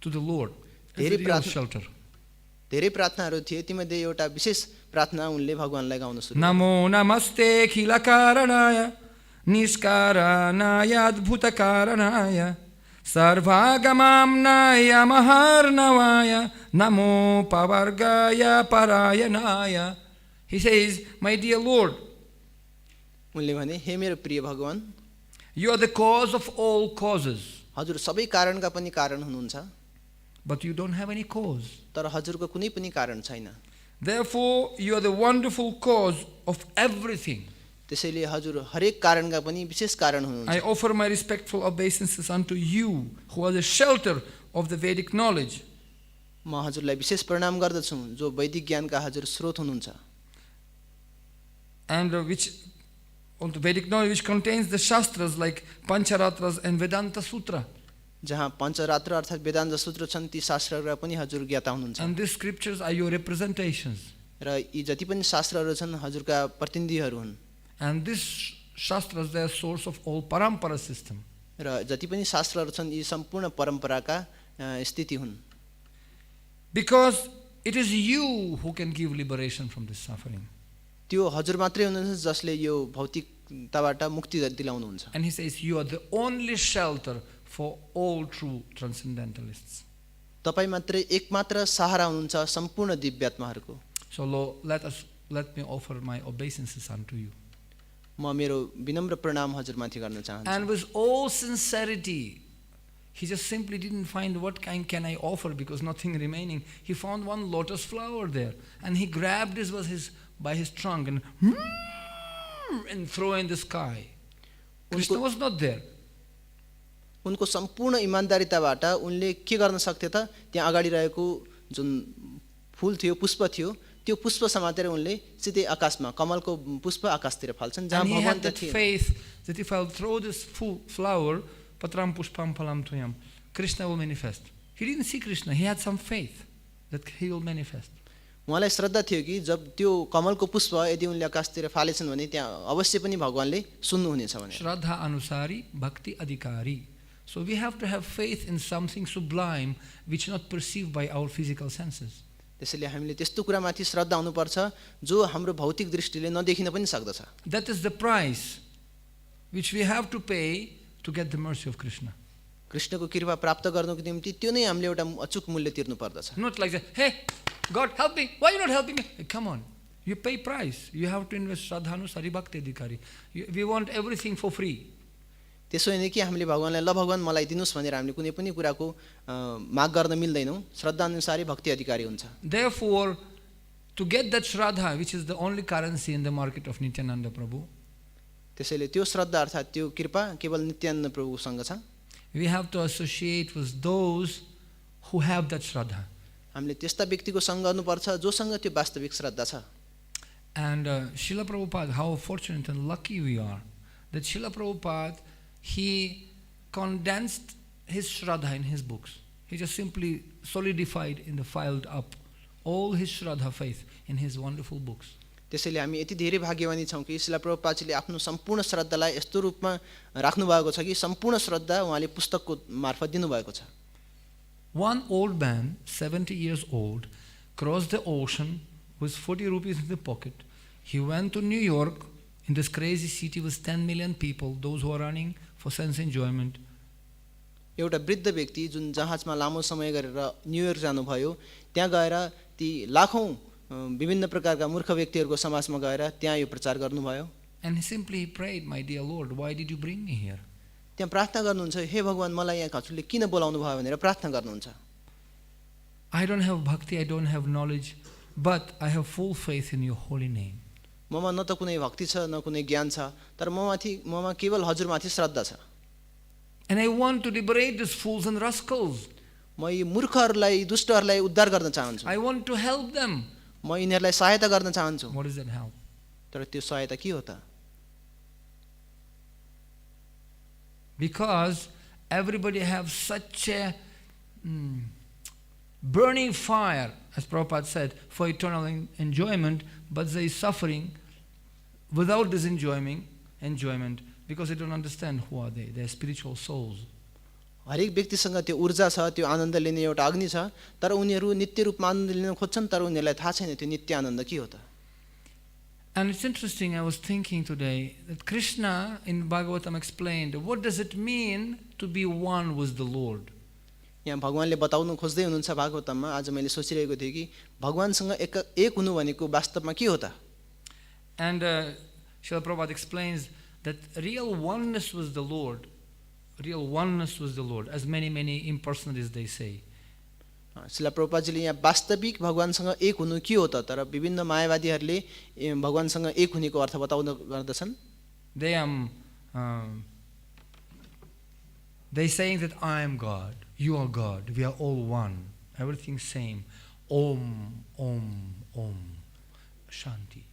to the Lord as a real shelter. धेरै प्रार्थनाहरू थिए, तीमध्ये एउटा विशेष प्रार्थना उनले भगवानलाई गाउन सुरु गरे। नमो नमस्ते खिलकारणाय निष्कारणाय अद्भुतकारणाय सर्वागमाम्नाय महार्णवाय नमो पवर्गाय परायणाय. He says, my dear Lord, उनले भने हे मेरो प्रिय भगवान, you are the cause of all causes. हजुर सबै कारणका पनि कारण हुनुहुन्छ, but you don't have any cause. तर हजुरको कुनै पनि कारण छैन। Therefore you are the wonderful cause of everything. त्यसैले हजुर हरेक कारणका पनि विशेष कारण हुनुहुन्छ। I offer my respectful obeisances unto you who are the shelter of the Vedic knowledge. म हजुरलाई विशेष प्रणाम गर्दछु जो वैदिक ज्ञानका हजुर स्रोत हुनुहुन्छ। And which on the Vedic knowledge which contains the shastras like Pancharatras and Vedanta Sutra. जहाँ पञ्चरात्र अर्थात् वेदान्त सूत्र छन् ती शास्त्रहरू पनि हजुर ज्ञाता हुनुहुन्छ। And these scriptures are your representations. र यी जति पनि शास्त्रहरू छन् हजुरका प्रतिनिधिहरू हुन्। And these shastras they are source of all parampara system. र जति पनि शास्त्रहरू छन् यी सम्पूर्ण परम्पराका स्थिति हुन्। Because it is you who can give liberation from this suffering. त्यो हजुर मात्रै हुनुहुन्छ जसले यो भौतिकताबाट मुक्ति दिलाउनुहुन्छ. And he says, you are the only shelter for all true transcendentalists. तपाई मात्रै एकमात्र सहारा हुनुहुन्छ सम्पूर्ण दिव्यात्माहरूको. So let me offer my obeisances unto you. म मेरो विनम्र प्रणाम हजुरमाथि गर्न चाहन्छु. And with all sincerity, he just simply didn't find what kind can I offer because nothing remaining. He found one lotus flower there, and he grabbed it by his trunk and throw in the sky. Krishna was not there. उनको सम्पूर्ण इमानदारीताबाट उनले के गर्न सक्थे त त्यहाँ अगाडि रहेको जुन फूल थियो पुष्प थियो त्यो पुष्प समातेर उनले सिधै आकाशमा कमलको पुष्प आकाशतिर फाल्छन् जहाँ भगवान त थिए. Faith that if I'll throw this flower patram pushpam phalam tuyam, Krishna will manifest. He didn't see Krishna, he had some faith that he will manifest. उहाँलाई श्रद्धा थियो कि जब त्यो कमलको पुष्प यदि उनले आकाशतिर फालेछन् भने त्यहाँ अवश्य पनि भगवानले सुन्नुहुनेछ भने. Shraddha anusari bhakti adhikari. So we have to have faith in something sublime which is not perceived by our physical senses. त्यसैले हामीले त्यस्तो कुरामाथि श्रद्धा हुनुपर्छ जो हाम्रो भौतिक दृष्टिले नदेखिन पनि सक्दछ. That is the price which we have to pay to get the mercy of Krishna. कृष्णको कृपा प्राप्त गर्नको निम्ति त्यो नै हामीले एउटा अचूक मूल्य तिर्नु पर्दछ. Not like that, hey, God help me, why are you not helping me? Hey, come on, you pay price. You have to invest Shraddha anusari bhakti adhikari. We want everything for free. त्यसो होइन कि हामीले भगवानलाई ल भगवान मलाई दिनुस् भनेर हामीले कुनै पनि कुराको माग गर्न मिल्दैनौँ. श्रद्धा अनुसारै भक्ति अधिकारी हुन्छ. Therefore, to get that Shraddha, which is the only currency in the market of Nityananda Prabhu, त्यसैले त्यो श्रद्धा अर्थात् त्यो कृपा केवल नित्यानन्द प्रभुसँग छ. we have to associate with those who have that Shraddha. हामीले त्यस्ता व्यक्तिको सँग गर्नुपर्छ जोसँग त्यो वास्तविक श्रद्धा छ. And Srila Prabhupada, how fortunate and lucky we are that Srila Prabhupada, he condensed his Shraddha in his books. He just simply solidified in the filed up all his Shraddha faith in his wonderful books. त्यसैले हामी यति धेरै भाग्यवानी छौँ कि श्रील प्रभुपादजीले आफ्नो सम्पूर्ण श्रद्धालाई यस्तो रूपमा राख्नु भएको छ कि सम्पूर्ण श्रद्धा उहाँले पुस्तकको मार्फत दिनुभएको छ. One old man, 70 years old, crossed the ocean with 40 rupees in the pocket. He went to New York, in this crazy city with 10 million people, those who are running for sense enjoyment. एउटा वृद्ध व्यक्ति जुन जहाजमा लामो समय गरेर New York जानुभयो, त्यहाँ गएर ती लाखौं विभिन्न प्रकारका मूर्ख व्यक्तिहरूको समाजमा गएर त्यहाँ यो प्रचार गर्नुभयो. And he simply prayed, my dear Lord, why did you bring me here? त्यहाँ प्रार्थना गर्नुहुन्छ, हे भगवान मलाई यहाँ हजुरले किन बोलाउनु भयो भनेर प्रार्थना गर्नुहुन्छ. I don't have bhakti, I don't have knowledge, but I have full faith in your holy name. ममा न त कुनै भक्ति छ न कुनै ज्ञान छ, तर ममा केवल हजुरमाथि श्रद्धा छ. And I want to liberate these fools and rascals. म यी मूर्खहरूलाई दुष्टहरूलाई उद्धार गर्न चाहन्छु. I want to help them. म यिनीहरूलाई सहायता गर्न चाहन्छु. What is that help? तर त्यो सहायता के हो त? Because everybody have such a burning fire, as Prabhupada said, for eternal enjoyment, but they are suffering without this enjoyment because they don't understand who are they. They are spiritual souls. हरेक व्यक्तिसँग त्यो ऊर्जा छ, त्यो आनन्द लिने एउटा अग्नि छ, तर उनीहरू नित्य रूपमा आनन्द लिन खोज्छन्, तर उनीहरूलाई थाहा छैन त्यो नित्य आनन्द के हो त. And it's interesting, I was thinking today that Krishna in Bhagavatam explained, what does it mean to be one with the Lord? यहाँ भगवानले बताउनु खोज्दै हुनुहुन्छ भागवतममा. आज मैले सोचिरहेको थिएँ कि भगवानसँग एक हुनु भनेको वास्तवमा के हो त. And Srila Prabhupada explains that real oneness with the Lord, as many impersonalists they say. Srila प्रभुपादजीले यहाँ वास्तविक भगवानसँग एक हुनु के हो त, तर विभिन्न मायावादीहरूले भगवानसँग एक हुनेको अर्थ बताउन गर्दछन्. They saying that I am God, you are God, we are all one, everything same. Om, Om, Om, Shanti,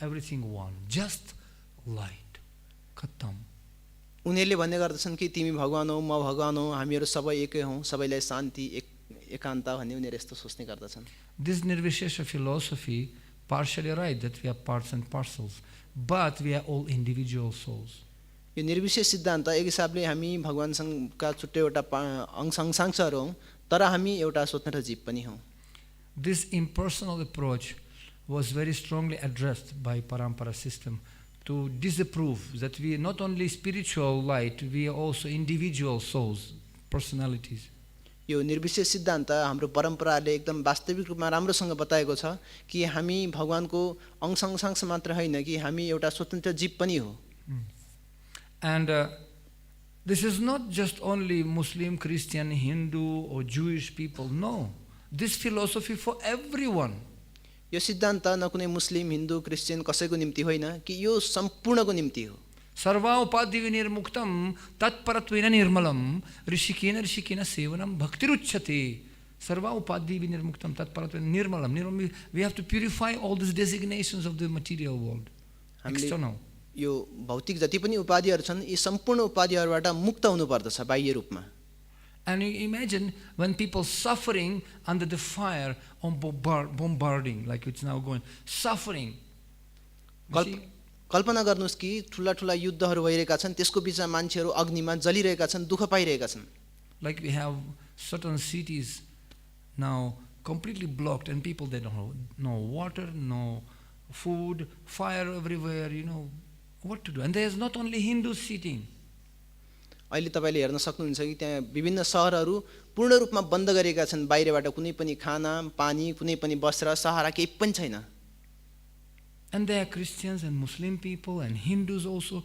everything one, just light, Khatam. उनीहरूले भन्ने गर्दछन् कि तिमी भगवान हौ, म भगवान हौ, हामीहरू सबै एकै हौँ, सबैलाई शान्ति एकान्त भन्ने उनीहरू यस्तो सोच्ने गर्दछन्. This Nirvishesha philosophy partially right that we are parts and parcels, but we are all individual souls. यो निर्विशेष सिद्धान्त एक हिसाबले हामी भगवानसँगका छुट्टै एउटा अंशांशहरू हौँ, तर हामी एउटा स्वतन्त्र जीव पनि हौँ. this impersonal approach was very strongly addressed by Parampara system to disapprove that we are not only spiritual light, we are also individual souls, personalities. यो निर्विशेष सिद्धान्त हाम्रो परम्पराले एकदम वास्तविक रूपमा राम्रोसँग बताएको छ कि हामी भगवानको अंश मात्र होइन कि हामी एउटा स्वतन्त्र जीव पनि हो. And this is not just only Muslim, Christian, Hindu or Jewish people. No. This philosophy for everyone. यो सिद्धान्त न कुनै मुस्लिम, हिन्दू, क्रिश्चियन कसैको निम्ति होइन कि यो सम्पूर्णको निम्ति हो. सर्वा उपाधि विनिर्मुक्तम तत्परत्वेन निर्मलम ऋषिकेन सेवनम भक्तिरुच्यते. सर्वा उपाधि विनिर्मुक्तम तत्परत्वेन निर्मलम. We have to purify all these designations of the material world. External. यो भौतिक जति पनि उपाधिहरू छन् यी सम्पूर्ण उपाधिहरूबाट मुक्त हुनुपर्दछ बाह्य रूपमा. And you imagine when people suffering under the fire on bombarding, like it's now going, suffering. कल्पना गर्नुस् कि ठुला ठुला युद्धहरू भइरहेका छन् त्यसको बीचमा मान्छेहरू अग्निमा जलिरहेका छन्, दुःख पाइरहेका छन्. Like we have certain cities now completely blocked and people they don't have no water, no food, fire everywhere, what to do. And there's not only Hindus sitting. अहिले तपाईले हेर्न सक्नुहुन्छ कि त्यहाँ विभिन्न शहरहरू पूर्ण रूपमा बन्द गरेका छन्. बाहिरबाट कुनै पनि खाना, पानी, कुनै पनि वस्त्र, सहारा केही पनि छैन. And there are Christians and Muslim people and Hindus also,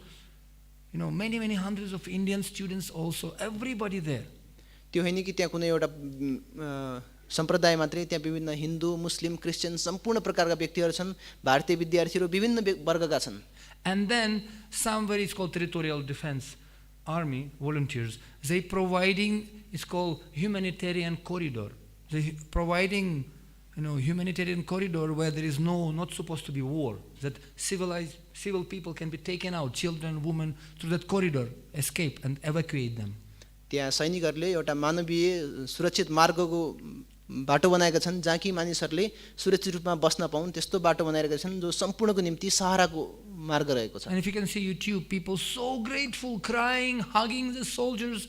many hundreds of Indian students also, everybody there. त्यो होइन कि त्यहाँ कुनै एउटा सम्प्रदाय मात्रै, त्यहाँ विभिन्न हिन्दू, मुस्लिम, क्रिश्चियन सम्पूर्ण प्रकारका व्यक्तिहरू छन्. भारतीय विद्यार्थीहरू विभिन्न वर्गका छन्. And then somewhere it's called territorial defense army volunteers. They providing, it's called humanitarian corridor. They providing humanitarian corridor where there is not supposed to be war, that civil people can be taken out, children, women, through that corridor, escape and evacuate them. त्यहाँ सैनिकहरूले एउटा मानवीय सुरक्षित मार्गको बाटो बनाएका छन् जहाँ कि मानिसहरूले सुरक्षित रूपमा बस्न पाउन् त्यस्तो बाटो बनाएका छन् जो सम्पूर्णको निम्ति सहाराको मार्ग रहेको छ. And if you can see YouTube, people so grateful, crying, hugging the soldiers.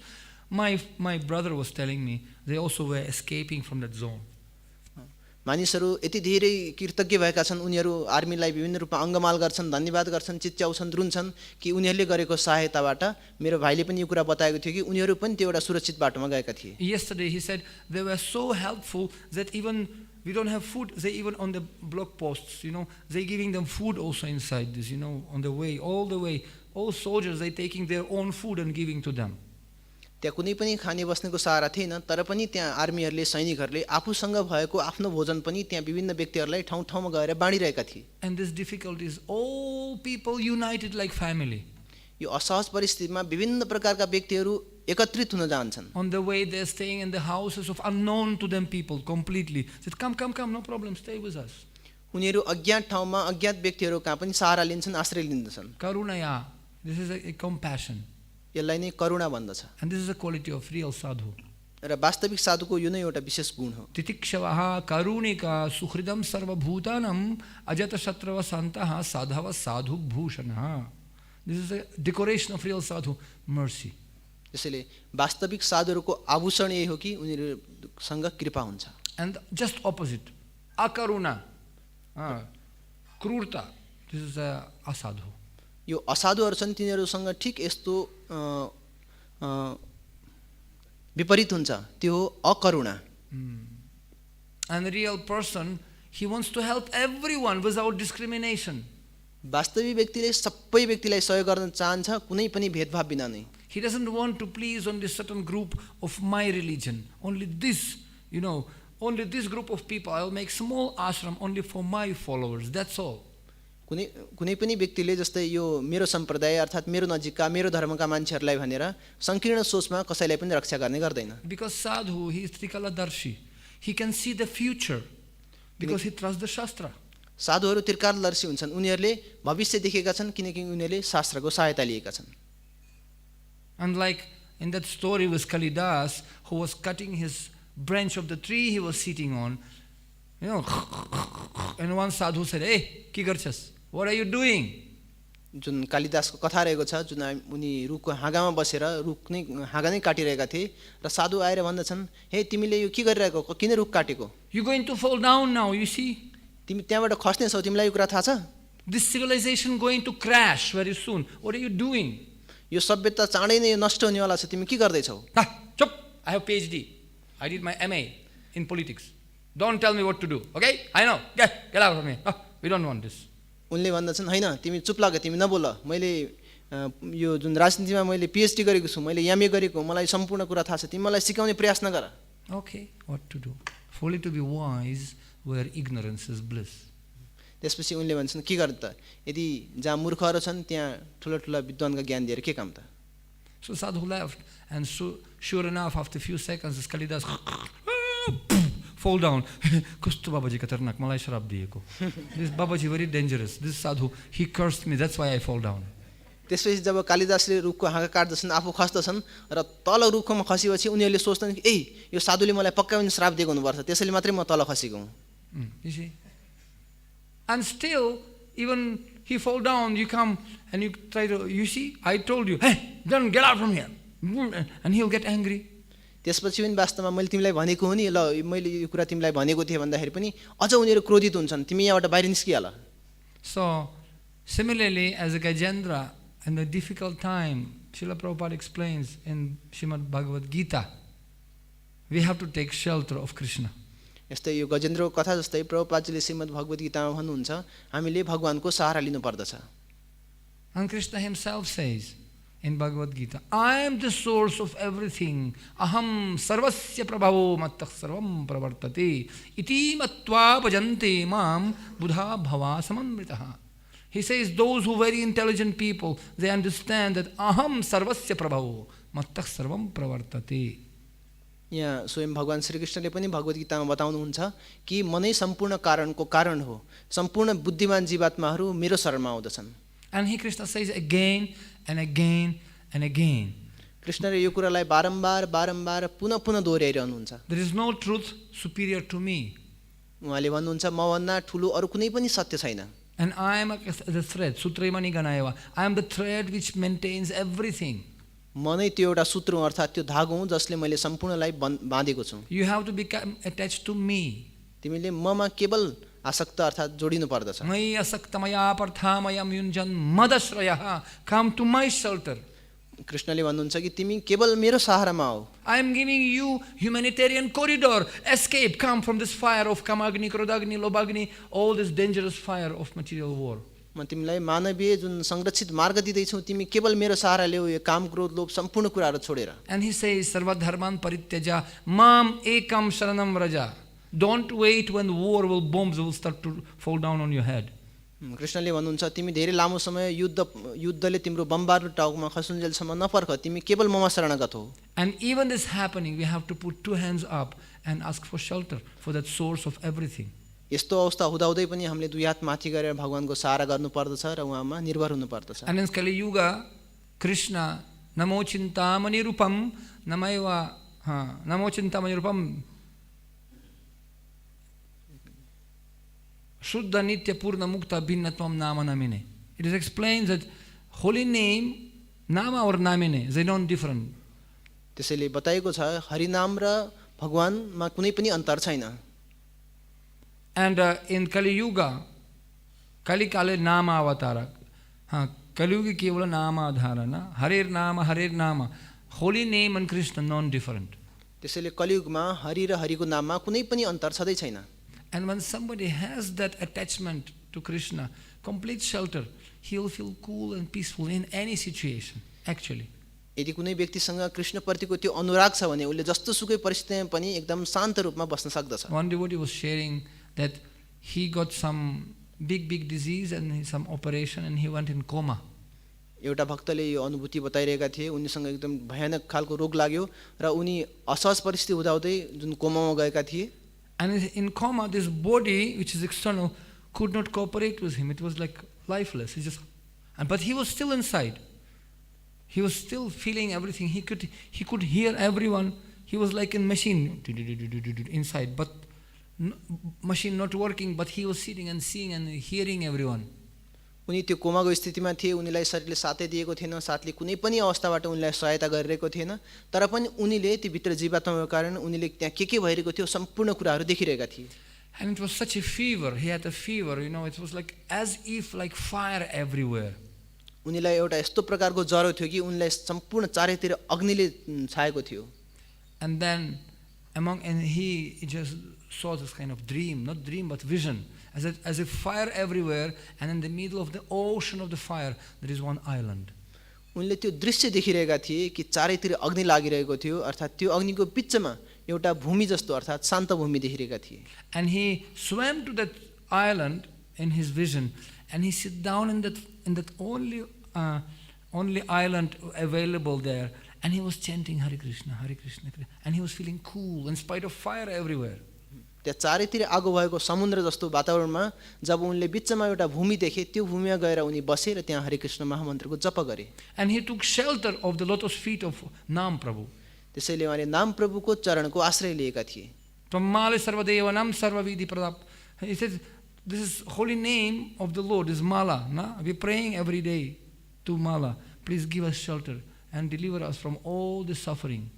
My brother was telling me they also were escaping from that zone. मानिसहरू यति धेरै कृतज्ञ भएका छन्. उनीहरू आर्मीलाई विभिन्न रूपमा अङ्गमाल गर्छन्, धन्यवाद गर्छन्, चिच्याउँछन्, रुन्छन् कि उनीहरूले गरेको सहायताबाट. मेरो भाइले पनि यो कुरा बताएको थियो कि उनीहरू पनि त्यो एउटा सुरक्षित बाटोमा गएका थिए. Yesterday he said they were so helpful that even we don't have food, they even on the block posts, they giving them food also inside this, on the way, all the way. All soldiers, they taking their own food and giving to them. त्यहाँ कुनै पनि खाने बस्नेको सहारा थिएन, तर पनि त्यहाँ आर्मीहरूले, सैनिकहरूले आफूसँग भएको आफ्नो भोजन पनि त्यहाँ विभिन्न व्यक्तिहरूलाई ठाउँ ठाउँमा गएर बाँडिरहेका थिए. And this difficulties, all people united like family. यो असहज परिस्थितिमा विभिन्न प्रकारका व्यक्तिहरू एकत्रित हुन जान्छन्. On the way they're staying in the houses of unknown to them people completely. Said come, no problem, stay with us. उनीहरू अज्ञात ठाउँमा अज्ञात व्यक्तिहरू कहाँ पनि सहारा लिन्छन्, आश्रय लिन्छन्. Karunaya, this is a compassion. यसलाई नै करुणा भन्दछ. And this is a quality of real sadhu. र वास्तविक साधुको यो नै एउटा विशेष गुण हो. तितिक्षवः करुणिका सुहृदं सर्वभूतानां अजतशत्रव सन्तः साधव साधु भूषणः. This is a decoration of real sadhu, mercy. त्यसैले वास्तविक साधुहरूको आभूषण यही हो कि उनीहरूसँग कृपा हुन्छ. And just opposite, akaruna, krurta, this is a asadhu. यो असाधुहरू छन् तिनीहरूसँग ठिक यस्तो विपरीत हुन्छ, त्यो हो अकरुणा. And the real person, he wants to help everyone without discrimination. वास्तविक व्यक्तिले सबै व्यक्तिलाई सहयोग गर्न चाहन्छ, कुनै पनि भेदभाव बिना नै. He doesn't want to please only certain group of my religion. Only this, only this group of people. I will make small ashram only for my followers. That's all. कुनै पनि व्यक्तिले जस्तै यो मेरो सम्प्रदाय अर्थात् मेरो नजिकका मेरो धर्मका मान्छेहरूलाई भनेर संकीर्ण सोचमा कसैलाई पनि रक्षा गर्ने गर्दैन. Because sadhu, he is trikaladarshi. He can see the future because he trusts the shastra. साधुहरू त्रिकालदर्शी हुन्छन्, उनीहरूले भविष्य देखेका छन् किनकि उनीहरूले शास्त्रको सहायता लिएका छन्. And like in that story with Kalidas, who was cutting his branch of the tree he was sitting on, and one sadhu said, "Hey, ke garchas? What are you doing?" जुन कालिदासको कथा रहेको छ, जुन उनी रुखको हाँगामा बसेर हाँगा नै काटिरहेका थिए र साधु आएर भन्दछन्, हे तिमीले यो के गरिरहेको, किन रुख काटेको? You're going to fall down now, you see. तिमी त्यहाँबाट खस्ने छौ, तिमीलाई यो कुरा थाहा छ? This civilization going to crash very soon. What are you doing? यो सभ्यता चाँडै नै नष्ट हुनेवाला छ, तिमी के गर्दैछौ? Chup! I have PhD. I did my MA in politics. Don't tell me what to do, okay? I know. Get out of here. We don't want this. उनले भन्दछन्, हैन तिमी चुप लाग, तिमी नबोल, मैले यो जुन राजनीतिमा मैले PhD गरेको छु, मैले MA गरेको, मलाई सम्पूर्ण कुरा थाहा छ, तिमी मलाई सिकाउने प्रयास नगर. Okay, what to do? Folly to be wise where ignorance is bliss. त्यसपछि उनले भन्छन्, के गर्नु त? यदि जहाँ मूर्खहरू छन् त्यहाँ ठुला ठुला विद्वानका ज्ञान दिएर के काम त? So Sadhu left, and so sure enough, after a few seconds, this Kalidas fall down. Kustu Babaji katarnak, malai sharab diyeko. This Babaji very dangerous. This Sadhu, he cursed me. That's why I fall down. त्यसपछि जब कालिदासले रुखको हाँगा काट्दछन्, आफू खस्दछन् र तल रुखमा खसेपछि उनीहरूले सोच्छन् कि यो साधुले मलाई पक्कै पनि श्राप दिएको हुनुपर्छ, त्यसैले मात्रै म तल खसेको हुँ. You see? And still, even he fall down, you come and you try to, you see, I told you, hey, don't get out from here. And he'll get angry. त्यसपछि पनि वास्तवमा मैले तिमीलाई भनेको हो नि, ल मैले यो कुरा तिमीलाई भनेको थिएँ भन्दाखेरि पनि अझ उनीहरू क्रोधित हुन्छन्, तिमी यहाँबाट बाहिर निस्किहाल. So, similarly, as a Gajendra, in a difficult time, Srila Prabhupada explains in Srimad Bhagavad Gita, we have to take shelter of Krishna. यस्तै यो गजेन्द्रको कथा जस्तै प्रभुपादजीले श्रीमद् भगवत गीतामा भन्नुहुन्छ, हामीले भगवानको सहारा लिनुपर्दछ. And Krishna himself says in Bhagavad Gita, I am the source of everything. Aham sarvasya prabhavo mattah sarvam pravartate. Iti matva bhajante mam buddha bhava samamritaha. He says those who are very intelligent people, they understand that aham sarvasya prabhavo mattah sarvam pravartate. यहाँ स्वयं भगवान श्रीकृष्णले पनि भगवत गीतामा बताउनुहुन्छ कि म नै सम्पूर्ण कारणको कारण हो, सम्पूर्ण बुद्धिमान जीवात्माहरू मेरो शरणमा आउँदछन्. And he Krishna says again and again and again. कृष्णले यो कुरालाई बारम्बार बारम्बार पुनः पुनः दोहोऱ्याइरहनुहुन्छ. There is no truth superior to me. उहाँले भन्नुहुन्छ म भन्दा ठुलो अरू कुनै पनि सत्य छैन. And I am the thread, sutraimani ganayava. I am the thread which maintains everything. म नै त्यो एउटा सूत्र हुँ, अर्थात् त्यो धागो हुँ जसले मैले सम्पूर्णलाई बाँधेको छु. You have to become attached to me. तिमीले ममा केवल आसक्त अर्थात् जोडिनु पर्दछ. Maya asaktamaya parthamaya yunjan madashrayah. Come to my shelter. कृष्णले भन्नुहुन्छ कि तिमी केवल मेरो सहारामा आऊ. I am giving you humanitarian corridor. Escape, come from this fire of kamagni, krodagni, lobagni, all this dangerous fire of material war. म तिमीलाई मानवीय जुन संरक्षित मार्ग दिँदैछु, तिमी केवल मेरो सहारा ल्याऊ, यो काम क्रोध लोभ सम्पूर्ण कुराहरू छोडेर. And he says सर्व धर्मान परित्याज्य माम एकम शरणम Vraj. Don't wait when war will bombs will start to fall down on your head. कृष्णले भन्नुहुन्छ तिमी धेरै लामो समय युद्धले तिम्रो बमबार टाउकोमा खसुन्जेलसम्म नपर्ख, तिमी केवल ममा शरणागत हो. And even this happening, we have to put two hands up and ask for shelter for that source of everything. यस्तो अवस्था हुँदाहुँदै पनि हामीले दुई हात माथि गरेर भगवानको सहारा गर्नुपर्दछ र उहाँमा निर्भर हुनुपर्दछ. And in Kali Yuga, Krishna namo chintamani rupam namaiva namo chintamani rupam Shuddha Nitya Purna Mukta Bhinnatvam Nama Namine. It is explained that holy name, Nama or Namine, they don't different. त्यसैले बताएको छ हरिनाम र भगवानमा कुनै पनि अन्तर छैन. And in Kali Yuga, Kali Kale Nama Avatara. Kali Yuga Kevala Nama Adharana. Harer Nama. Holy name and Krishna non-different. त्यसैले कलियुगमा हरि र हरिको नाममा कुनै पनि अन्तर छँदै छैन. And when somebody has that attachment to Krishna, complete shelter, he will feel cool and peaceful in any situation, actually. यदि कुनै व्यक्तिसँग कृष्णप्रतिको त्यो अनुराग छ भने उसले जस्तो सुकै परिस्थितिमा पनि एकदम शान्त रूपमा बस्न सक्दछ. One devotee was sharing that he got some big disease and some operation and he went in coma. एउटा भक्तले यो अनुभूति बताइरहेका थिए, उनीसँग एकदम भयानक खालको रोग लाग्यो र उनी असहज परिस्थिति हुँदाहुँदै जुन कोमामा गएका थिए. And in coma, this body, which is external, could not cooperate with him. It was like lifeless. But he was still inside. He was still feeling everything. He could hear everyone. He was like in machine inside, but machine not working. But he was sitting and seeing and hearing everyone. उनी त्यो कोमाको स्थितिमा थिए, उनीलाई शरीरले साथै दिएको थिएन, साथले कुनै पनि अवस्थाबाट उनीलाई सहायता गरिरहेको थिएन, तर पनि उनीले त्यो भित्र जीवात्माको कारण उनीले त्यहाँ के भइरहेको थियो सम्पूर्ण कुराहरू देखिरहेका थिए। And it was such a fever. He had a fever, it was like as if like fire everywhere. उनीलाई एउटा यस्तो प्रकारको ज्वरो थियो कि उनलाई सम्पूर्ण चारैतिर अग्निले छाएको थियो। And then and he just saw this kind of dream, not dream but vision, as if fire everywhere, and in the middle of the ocean of the fire there is one island. उनले त्यो दृश्य देखिरहेका थिए कि चारैतिर अग्नि लागिरहेको थियो, अर्थात् त्यो अग्निको बिचमा एउटा भूमि जस्तो अर्थात् शान्त भूमि देखिरहेका थिए। And he swam to that island in his vision, and he sit down in that only island available there, and he was chanting Hare Krishna, Hare Krishna, and he was feeling cool in spite of fire everywhere. त्यहाँ चारैतिर आगो भएको समुद्र जस्तो वातावरणमा जब उनले बिचमा एउटा भूमि देखे, त्यो भूमिमा गएर उनी बसे र त्यहाँ हरे कृष्ण महामन्त्रको जप गरे। And he took shelter of the lotus feet of Nam Prabhu. त्यसैले उहाँले नाम प्रभुको चरणको आश्रय लिएका थिए। Tvamāli sarvadevanam sarvavidhi pradap. He says, this is holy name of the Lord, is Mala. Na? We're praying every day to Mala. Please give us shelter and deliver us from all the suffering.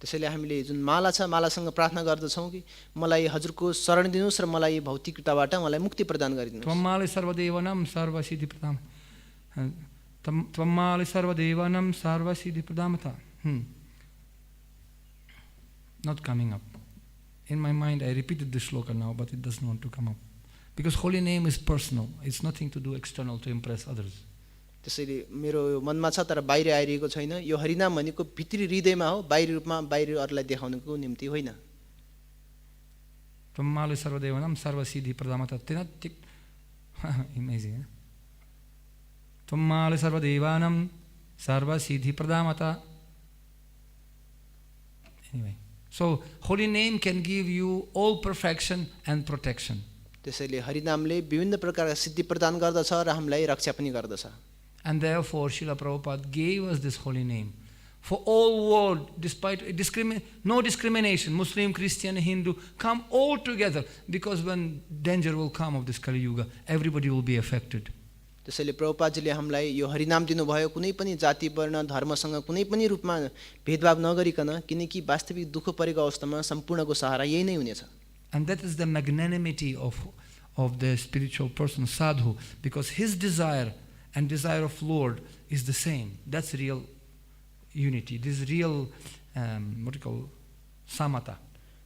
त्यसैले हामीले जुन माला छ, मालासँग प्रार्थना गर्दछौँ कि मलाई हजुरको शरण दिनुहोस् र मलाई भौतिकताबाट मलाई मुक्ति प्रदान गरिदिनुहोस्। Tvamāli sarvadevanam sarvasiddhi pradam. Tvamāli sarvadevanam sarvasiddhi pradamata. Not coming up. In my mind, I repeated the shloka now, but it doesn't want to come up. Because holy name is personal. It's nothing to do external to impress others. त्यसैले मेरो मनमा छ तर बाहिर आइरहेको छैन। यो हरिनाम भनेको भित्री हृदयमा हो, बाहिरी रूपमा बाहिर अरूलाई देखाउनको निम्ति होइन। Tvamāli sarvadevanam sarvasiddhi pradamata. Amazing. Tvamāli sarvadevanam sarvasiddhi pradamata. Anyway. So, holy name can give you all perfection and protection. त्यसैले हरिनामले विभिन्न प्रकारका सिद्धि प्रदान गर्दछ र हामीलाई रक्षा पनि गर्दछ। And therefore, Srila Prabhupada gave us this holy name. For all world, despite no discrimination, Muslim, Christian, Hindu, come all together, because when danger will come of this Kali Yuga, everybody will be affected. त्यसैले प्रभुपादजीले हामीलाई यो हरिनाम दिनुभयो, कुनै पनि जाति वर्ण धर्मसँग कुनै पनि रूपमा भेदभाव नगरिकन, किनकि वास्तविक दुःख परेको अवस्थामा सम्पूर्णको सहारा यही नै हुनेछ। And that is the magnanimity of the spiritual person, sadhu, because his desire and desire of Lord is the same. That's real unity. This is real, what you call, samatā.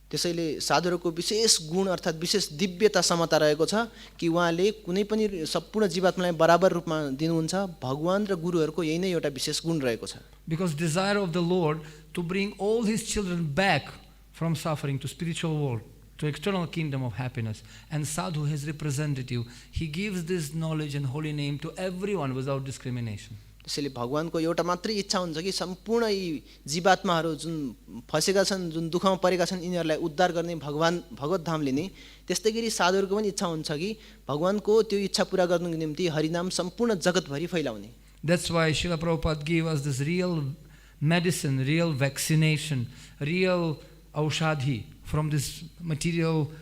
त्यसैले साधुहरूको विशेष गुण अर्थात् विशेष दिव्यता समता रहेको छ कि उहाँले कुनै पनि सम्पूर्ण जीवात्मालाई बराबर रूपमा दिनुहुन्छ। भगवान र गुरुहरूको यही नै एउटा विशेष गुण रहेको छ। Because desire of the Lord to bring all his children back from suffering to spiritual world, to external kingdom of happiness. And sadhu, his representative, he gives this knowledge and holy name to everyone without discrimination. त्यसैले भगवानको एउटा मात्रै इच्छा हुन्छ कि सम्पूर्ण यी जीवात्माहरू जुन फसेका छन्, जुन दुःखमा परेका छन्, यिनीहरूलाई उद्धार गर्ने भगवत धाम लिने। त्यस्तै गरी साधुहरूको पनि इच्छा हुन्छ कि भगवानको त्यो इच्छा पूरा गर्नको निम्ति हरिनाम सम्पूर्ण जगतभरि फैलाउने। That's why Srila Prabhupada gave us this real medicine, real vaccination, real aushadhi from this material,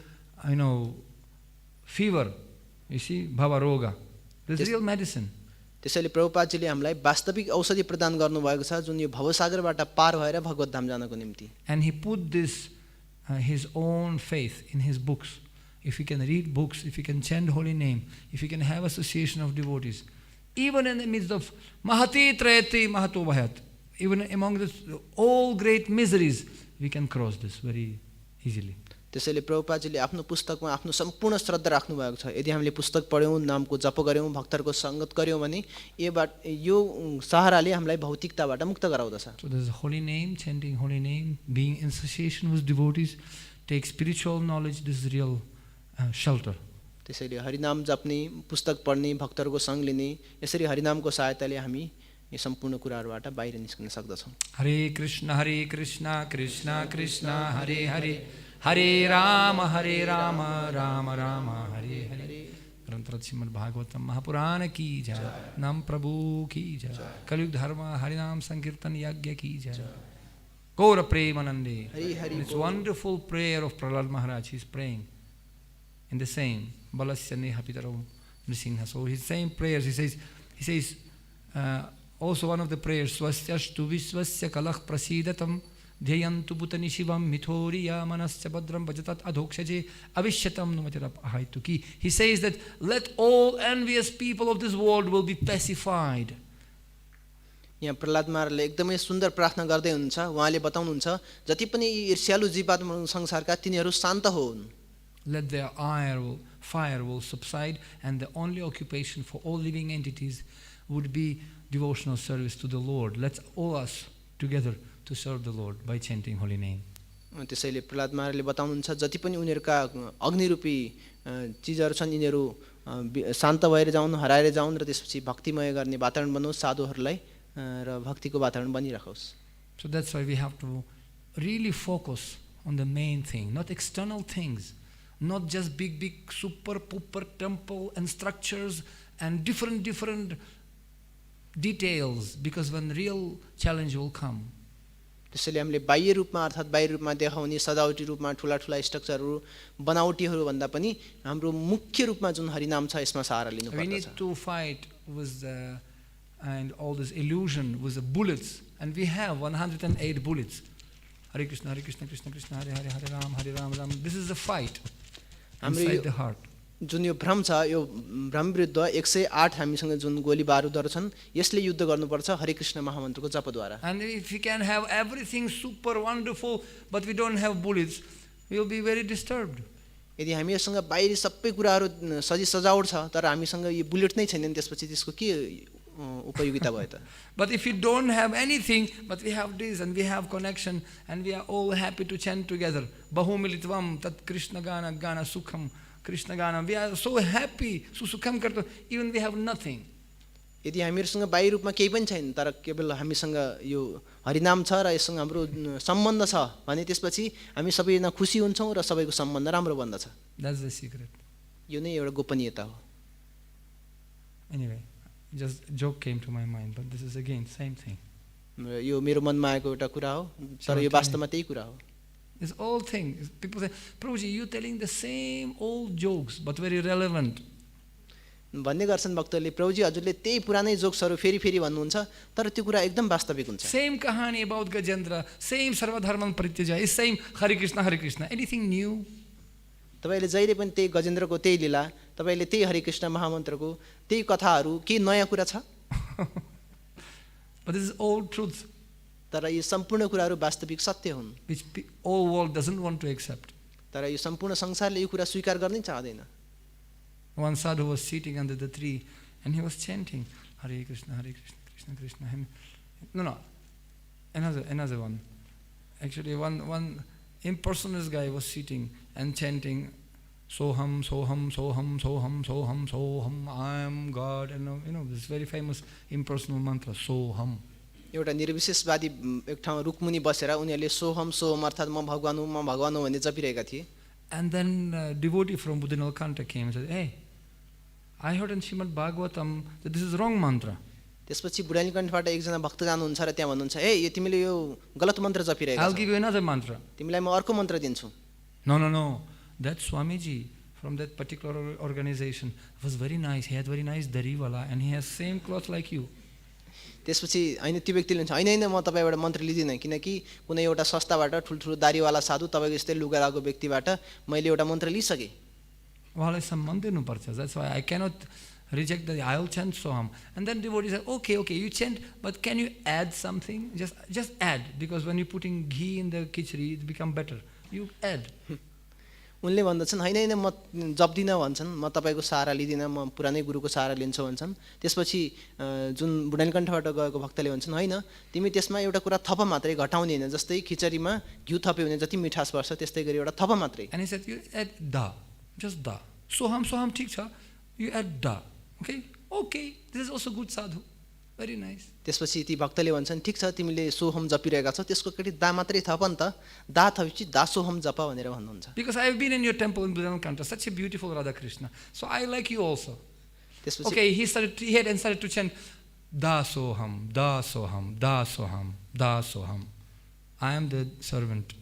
fever. You see, bhava roga. This is real medicine. त्यसैले प्रभुपादजीले हामीलाई वास्तविक औषधि प्रदान गर्नुभएको छ, जुन यो भवसागरबाट पार भएर भगवत धाम जानको निम्ति। And he put this his own faith in his books. If you can read books, if you can chant holy name, if you can have association of devotees, even in the midst of mahati trayati mahato bhayat, even among all great miseries, we can cross this very easily. त्यसैले प्रभुपादजीले आफ्नो पुस्तकमा आफ्नो सम्पूर्ण श्रद्धा राख्नु भएको छ। यदि हामीले पुस्तक पढ्यौं, नामको जप गर्यौं, भक्तहरूको संगत गर्यौं भने यो सहाराले हामीलाई भौतिकताबाट मुक्त गराउँदछ। So there's a holy name, chanting holy name, being in association with devotees, take spiritual knowledge, this is real shelter. त्यसैले हरिनाम जप्ने, पुस्तक पढ्ने, भक्तहरूको संग लिने, यसरी हरिनामको सहायताले हामी यो सम्पूर्ण कुराहरुबाट बाहिर निस्कन सक्दछौं। हरे कृष्ण कृष्ण कृष्ण हरे हरे, हरे राम राम राम हरे हरे। ग्रंथ श्रीमद् भागवतम महापुराण की जय, नाम प्रभु की जय, कलयुग धर्म हरिनाम संकीर्तन यज्ञ की जय। गौर प्रेमानंदे। It's wonderful prayer of Prahlad Maharaj. He is praying in the same balasya neha pitaram Nrsimha. So he's saying prayers. He says also one of the prayers, Swastyashtu Viswasya Kalakh Prasidatam Dhyayantu Bhutani Shivam Mithoriya Manasya Badram Bhajatat Adhokshaje Avishyatam Numatirap Ahaituki. He says that let all envious people of this world will be pacified. यहाँ प्रहलाद महाराजले एकदमै सुन्दर प्रार्थना गर्दै हुनुहुन्छ। उहाँले बताउनुहुन्छ जति पनि ईर्ष्यालु जीवात्मा संसारका तिनीहरू शान्त होउन्। Let their fire will subside, and the only occupation for all living entities would be devotional service to the Lord. Let's all us together to serve the Lord by chanting holy name. त्यसैले प्रहलाद महाराजले बताउनुहुन्छ जति पनि उनीहरूका अग्निरूपी चीजहरू छन् यिनीहरू शान्त भएर जाउन्, हराएर जाउन् र त्यसपछि भक्तिमय गर्ने वातावरण बनोस् साधुहरूलाई र भक्तिको वातावरण बनिराखोस्। So that's why we have to really focus on the main thing, not external things, not just big super pooper temple and structures and different details, because when real challenge will come. त्यसैले हामीले बाह्य रूपमा अर्थात् बाह्य रूपमा देखाउने सजावटी रूपमा ठुला स्ट्रक्चरहरू बनावटीहरू भन्दा पनि हाम्रो मुख्य रूपमा जुन हरिनाम छ यसमा सहारा लिनुपर्छ। We need to fight with and all this illusion with the bullets, and we have 108 bullets. Hare Krishna Krishna Krishna Hare Hare Hare Ram Ram. This is the fight inside the heart. जुन यो भ्रम छ यो भ्रम विरुद्ध 108 हामीसँग जुन गोली बारुदहरू छन् यसले युद्ध गर्नुपर्छ हरे Krishna महामन्त्रको जपद्वारा। And if we can have everything super wonderful but we don't have bullets, we will be very disturbed. यदि हामीसँग बाहिरी सबै कुराहरू सजावट छ तर हामीसँग यो बुलेट नै छैन त्यसपछि त्यसको के उपयोगिता भयो त? But if we don't have anything but we have this and we have connection and we are all happy to chant together, bahumilitvam tat krishna gana sukham Krishna Ganam, we are so happy, sukham karto, even we have nothing. यदि हामीसँग बाह्य रूपमा केही पनि छैन तर केवल हामीसँग यो हरिनाम छ र यससँग हाम्रो सम्बन्ध छ भने त्यसपछि हामी सबैजना खुसी हुन्छौँ र सबैको सम्बन्ध राम्रो बन्दछ। That's the secret. यो नै एउटा गोपनीयता हो। Anyway, just joke came to my mind, but this is again same thing. यो मेरो मनमा आएको एउटा कुरा हो तर यो वास्तवमा त्यही कुरा हो। It's all thing. People say, Prabhuji, you telling the same old jokes but very relevant. भन्ने गर्छन् भक्तहरूले प्रभुजी हजुरले त्यही पुरानै जोक्सहरू फेरि भन्नुहुन्छ तर त्यो कुरा एकदम वास्तविक हुन्छ। Same kahani about Gajendra, same sarvadharman parityajaya, same Hare Krishna, anything new? तपाईले जहिले पनि त्यही गजेन्द्रको त्यही लीला, तपाईले त्यही हरे कृष्ण महामन्त्रको त्यही कथाहरू के नयाँ कुरा छ? But this is old truth. तर यो सम्पूर्ण कुराहरू वास्तविक सत्य हुन्। Which all world doesn't want to accept. तर यो सम्पूर्ण संसारले यो कुरा स्वीकार गर्नै चाहदैन। One sadhu was sitting under the tree and he was chanting Hare Krishna, Krishna Krishna. No, another one. Actually, one impersonalist guy was sitting and chanting Soham, Soham, Soham, Soham, Soham, Soham. I am God. And this very famous impersonal mantra, Soham. एउटा निर्विशेषवादी एक ठाउँ रुकमुनि बसेर उनीहरूले सोहम सोहम अर्थात् म भगवान हुँ भन्ने जपिरहेका थिए। And then devotee from Buddhinal Canto came and said, hey, I heard in Srimad Bhagavatam that this is wrong mantra. त्यसपछि बुढानी कण्ठबाट एकजना भक्त जानुहुन्छ र त्यहाँ भन्नुहुन्छ ए यो तिमीले यो गलत मन्त्र जपिरहेका छौ। I'll give you another mantra. तिमीलाई म अर्को मन्त्र दिन्छु। No. That Swamiji from that particular organization was very nice. He had very nice dariwala and he has same cloth like you. त्यसपछि हैन त्यो व्यक्तिले भन्छ हैन म तपाईबाट मन्त्र लिदिनँ किनकि कुनै एउटा संस्थाबाट ठुलठुलो दारीवाला साधु तपाईको यस्तै लुगा लगाएको व्यक्तिबाट मैले एउटा मन्त्र लिसके। उहाँलाई सम्मान दिनुपर्छ। That's why I cannot reject that. I'll chant Soham. And then devotee said, okay, you chant, but can you add something? Just add, because when you're putting ghee in the khichdi, it become better. You add. उनले भन्दछन् हैन म जप्दिनँ भन्छन्, म तपाईको सहारा लिदिनँ, म पुरानै गुरुको सहारा लिन्छु भन्छन्। त्यसपछि जुन बुढानीकण्ठबाट गएको भक्तले भन्छन् हैन तिमी त्यसमा एउटा कुरा थप मात्रै घटाउने हैन, जस्तै खिचडीमा घिउ थप्यो भने जति मिठास बढ्छ त्यस्तै गरी एउटा थप मात्रै। And he said, you add da, just da. Soham ठीक छ, you add da. Okay, this is also good sadhu. Very nice. त्यसपछि ती भक्तले भन्छन् ठीक छ तिमीले सोहम जपिरहेका छौ त्यसको कति दा मात्रै थप नि त, दा थपेपछि दा सोहम जप भनेर भन्नुहुन्छ। Because I have been in your temple in Buddhinal Canto, such a beautiful Radha Krishna. So I like you also. Okay, he started to chant da soham, da soham, da soham, da soham. I am the servant.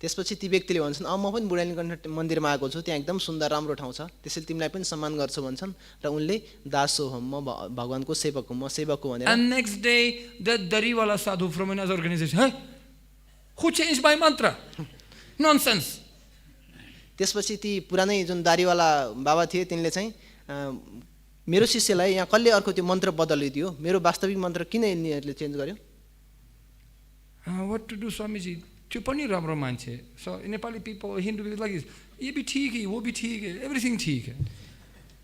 त्यसपछि ती व्यक्तिले भन्छन् म पनि बुढानीकण्ठ मन्दिरमा आएको छु, त्यहाँ एकदम सुन्दर राम्रो ठाउँ छ, त्यसैले तिमीलाई पनि सम्मान गर्छु भन्छन् र उनले दासोहम म भगवानको सेवक हुँ, म सेवक हुँ भनेर। And next day that dariwala sadhu from another organization, hey, who changed my mantra? Nonsense. त्यसपछि ती पुरानै जुन दारीवाला बाबा थिए तिनले चाहिँ मेरो शिष्यलाई यहाँ कसले अर्को त्यो मन्त्र बदलिदियो, मेरो वास्तविक मन्त्र किन यिनीहरूले चेन्ज गर्यो? What to do, Swamiji? त्यो पनि राम्रो मान्छे. So Nepali people, Hindu people like this, ये भी ठीक है, वो भी ठीक है, everything ठीक है.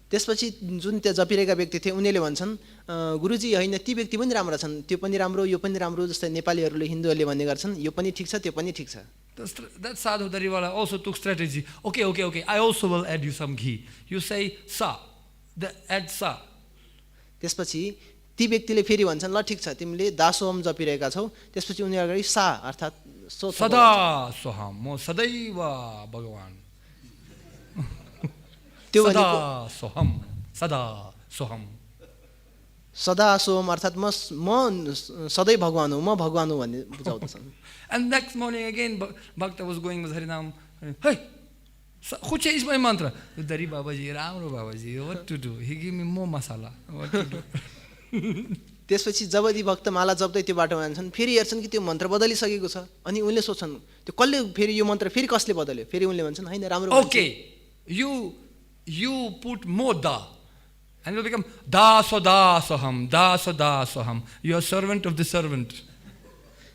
त्यसपछि जुन त्यहाँ जपिरहेका व्यक्ति थिए उनीहरूले भन्छन् गुरुजी होइन ती व्यक्ति पनि राम्रा छन्, त्यो पनि राम्रो यो पनि राम्रो, जस्तै नेपालीहरूले हिन्दूहरूले भन्ने गर्छन् यो पनि ठिक छ त्यो पनि ठिक छ। That sadhu dariwala also took strategy. Okay, I also will add you some ghee. You say sa, add sa. त्यसपछि ती व्यक्तिले फेरि भन्छन् ल ठिक छ तिमीले दासोहम जपिरहेका छौ, त्यसपछि उनीहरू अगाडि सा अर्थात् सदा सोहम, म सदैव भगवान, त्यो सदा सोहम, सदा सोहम, सदा सोहम अर्थात् म सधैँ भगवान हुँ, म भगवान हुँ भन्ने बुझाउँदछन्। And next morning again Bhakta was going with Harinam. Hey, who changed my mantra? Dari Babaji, Ramro Babaji, what to do? He gave me more masala. What to do? त्यसपछि जब ती भक्त माला जप्दै त्यो बाटोमा जान्छन् फेरि हेर्छन् कि त्यो मन्त्र बदलिसकेको छ, अनि उनले सोच्छन् त्यो कसले फेरि यो मन्त्र फेरि कसले बदल्यो, फेरि उनले भन्छन् हैन राम्रो। Okay, you put more da and you become dasoham, dasoham. You are servant of the servant.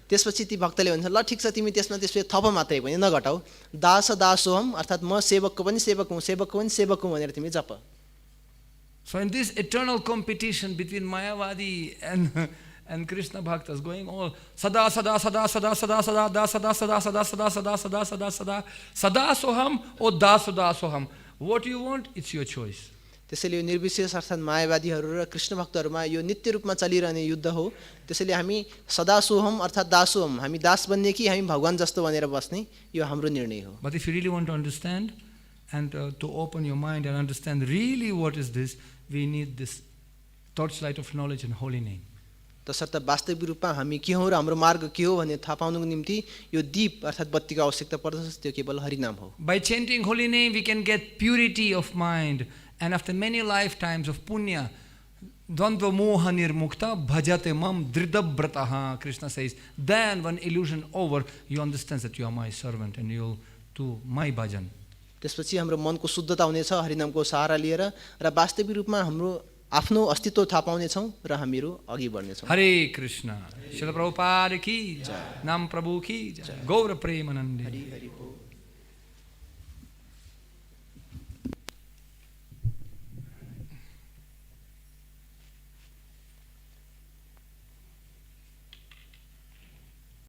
त्यसपछि ती भक्तले भन्छन् ल ठिक छ तिमी त्यसमा त्यसपछि थप मात्रै पनि नघटाऊ, दासोहम अर्थात् म सेवकको पनि सेवक हुँ, सेवकको पनि सेवक हुँ भनेर तिमी जप। So in this eternal competition between Mayavadi and Krishna Bhaktas going all sada soham or dasoham. What do you want? It's your choice. त्यसैले यो निर्विशेष अर्थात् मायावादीहरू र कृष्ण भक्तहरूमा यो नित्य रूपमा चलिरहने युद्ध हो। त्यसैले हामी सदा सोहम अर्थात् दासोहम, हामी दास बन्ने कि हामी भगवान जस्तो भनेर बस्ने, यो हाम्रो निर्णय हो। But if you really want to understand and to open your mind and understand really what is this, we need this torchlight of knowledge and holy name. तसर्थ वास्तविक रूपमा हामी के हौं र हाम्रो मार्ग के हो भन्ने थाहा पाउनको निम्ति यो दीप अर्थात् बत्तीको आवश्यकता पर्दछ, त्यो केवल हरिनाम हो। By chanting holy name we can get purity of mind, and after many lifetimes of punya Dvandva moha nirmukta bhajate mam dridabhrataha, Krishna says, then when illusion over, you understand that you are my servant and you'll do my bhajan. त्यसपछि हाम्रो मनको शुद्धता हुनेछ हरिनामको सहारा लिएर, र वास्तविक रूपमा हाम्रो आफ्नो अस्तित्व थाहा पाउनेछौँ र हामीहरू अघि बढ्नेछौँ। हरे कृष्ण, श्रील प्रभुपाद की जय, नाम प्रभु की जय, गौर प्रेमानंद।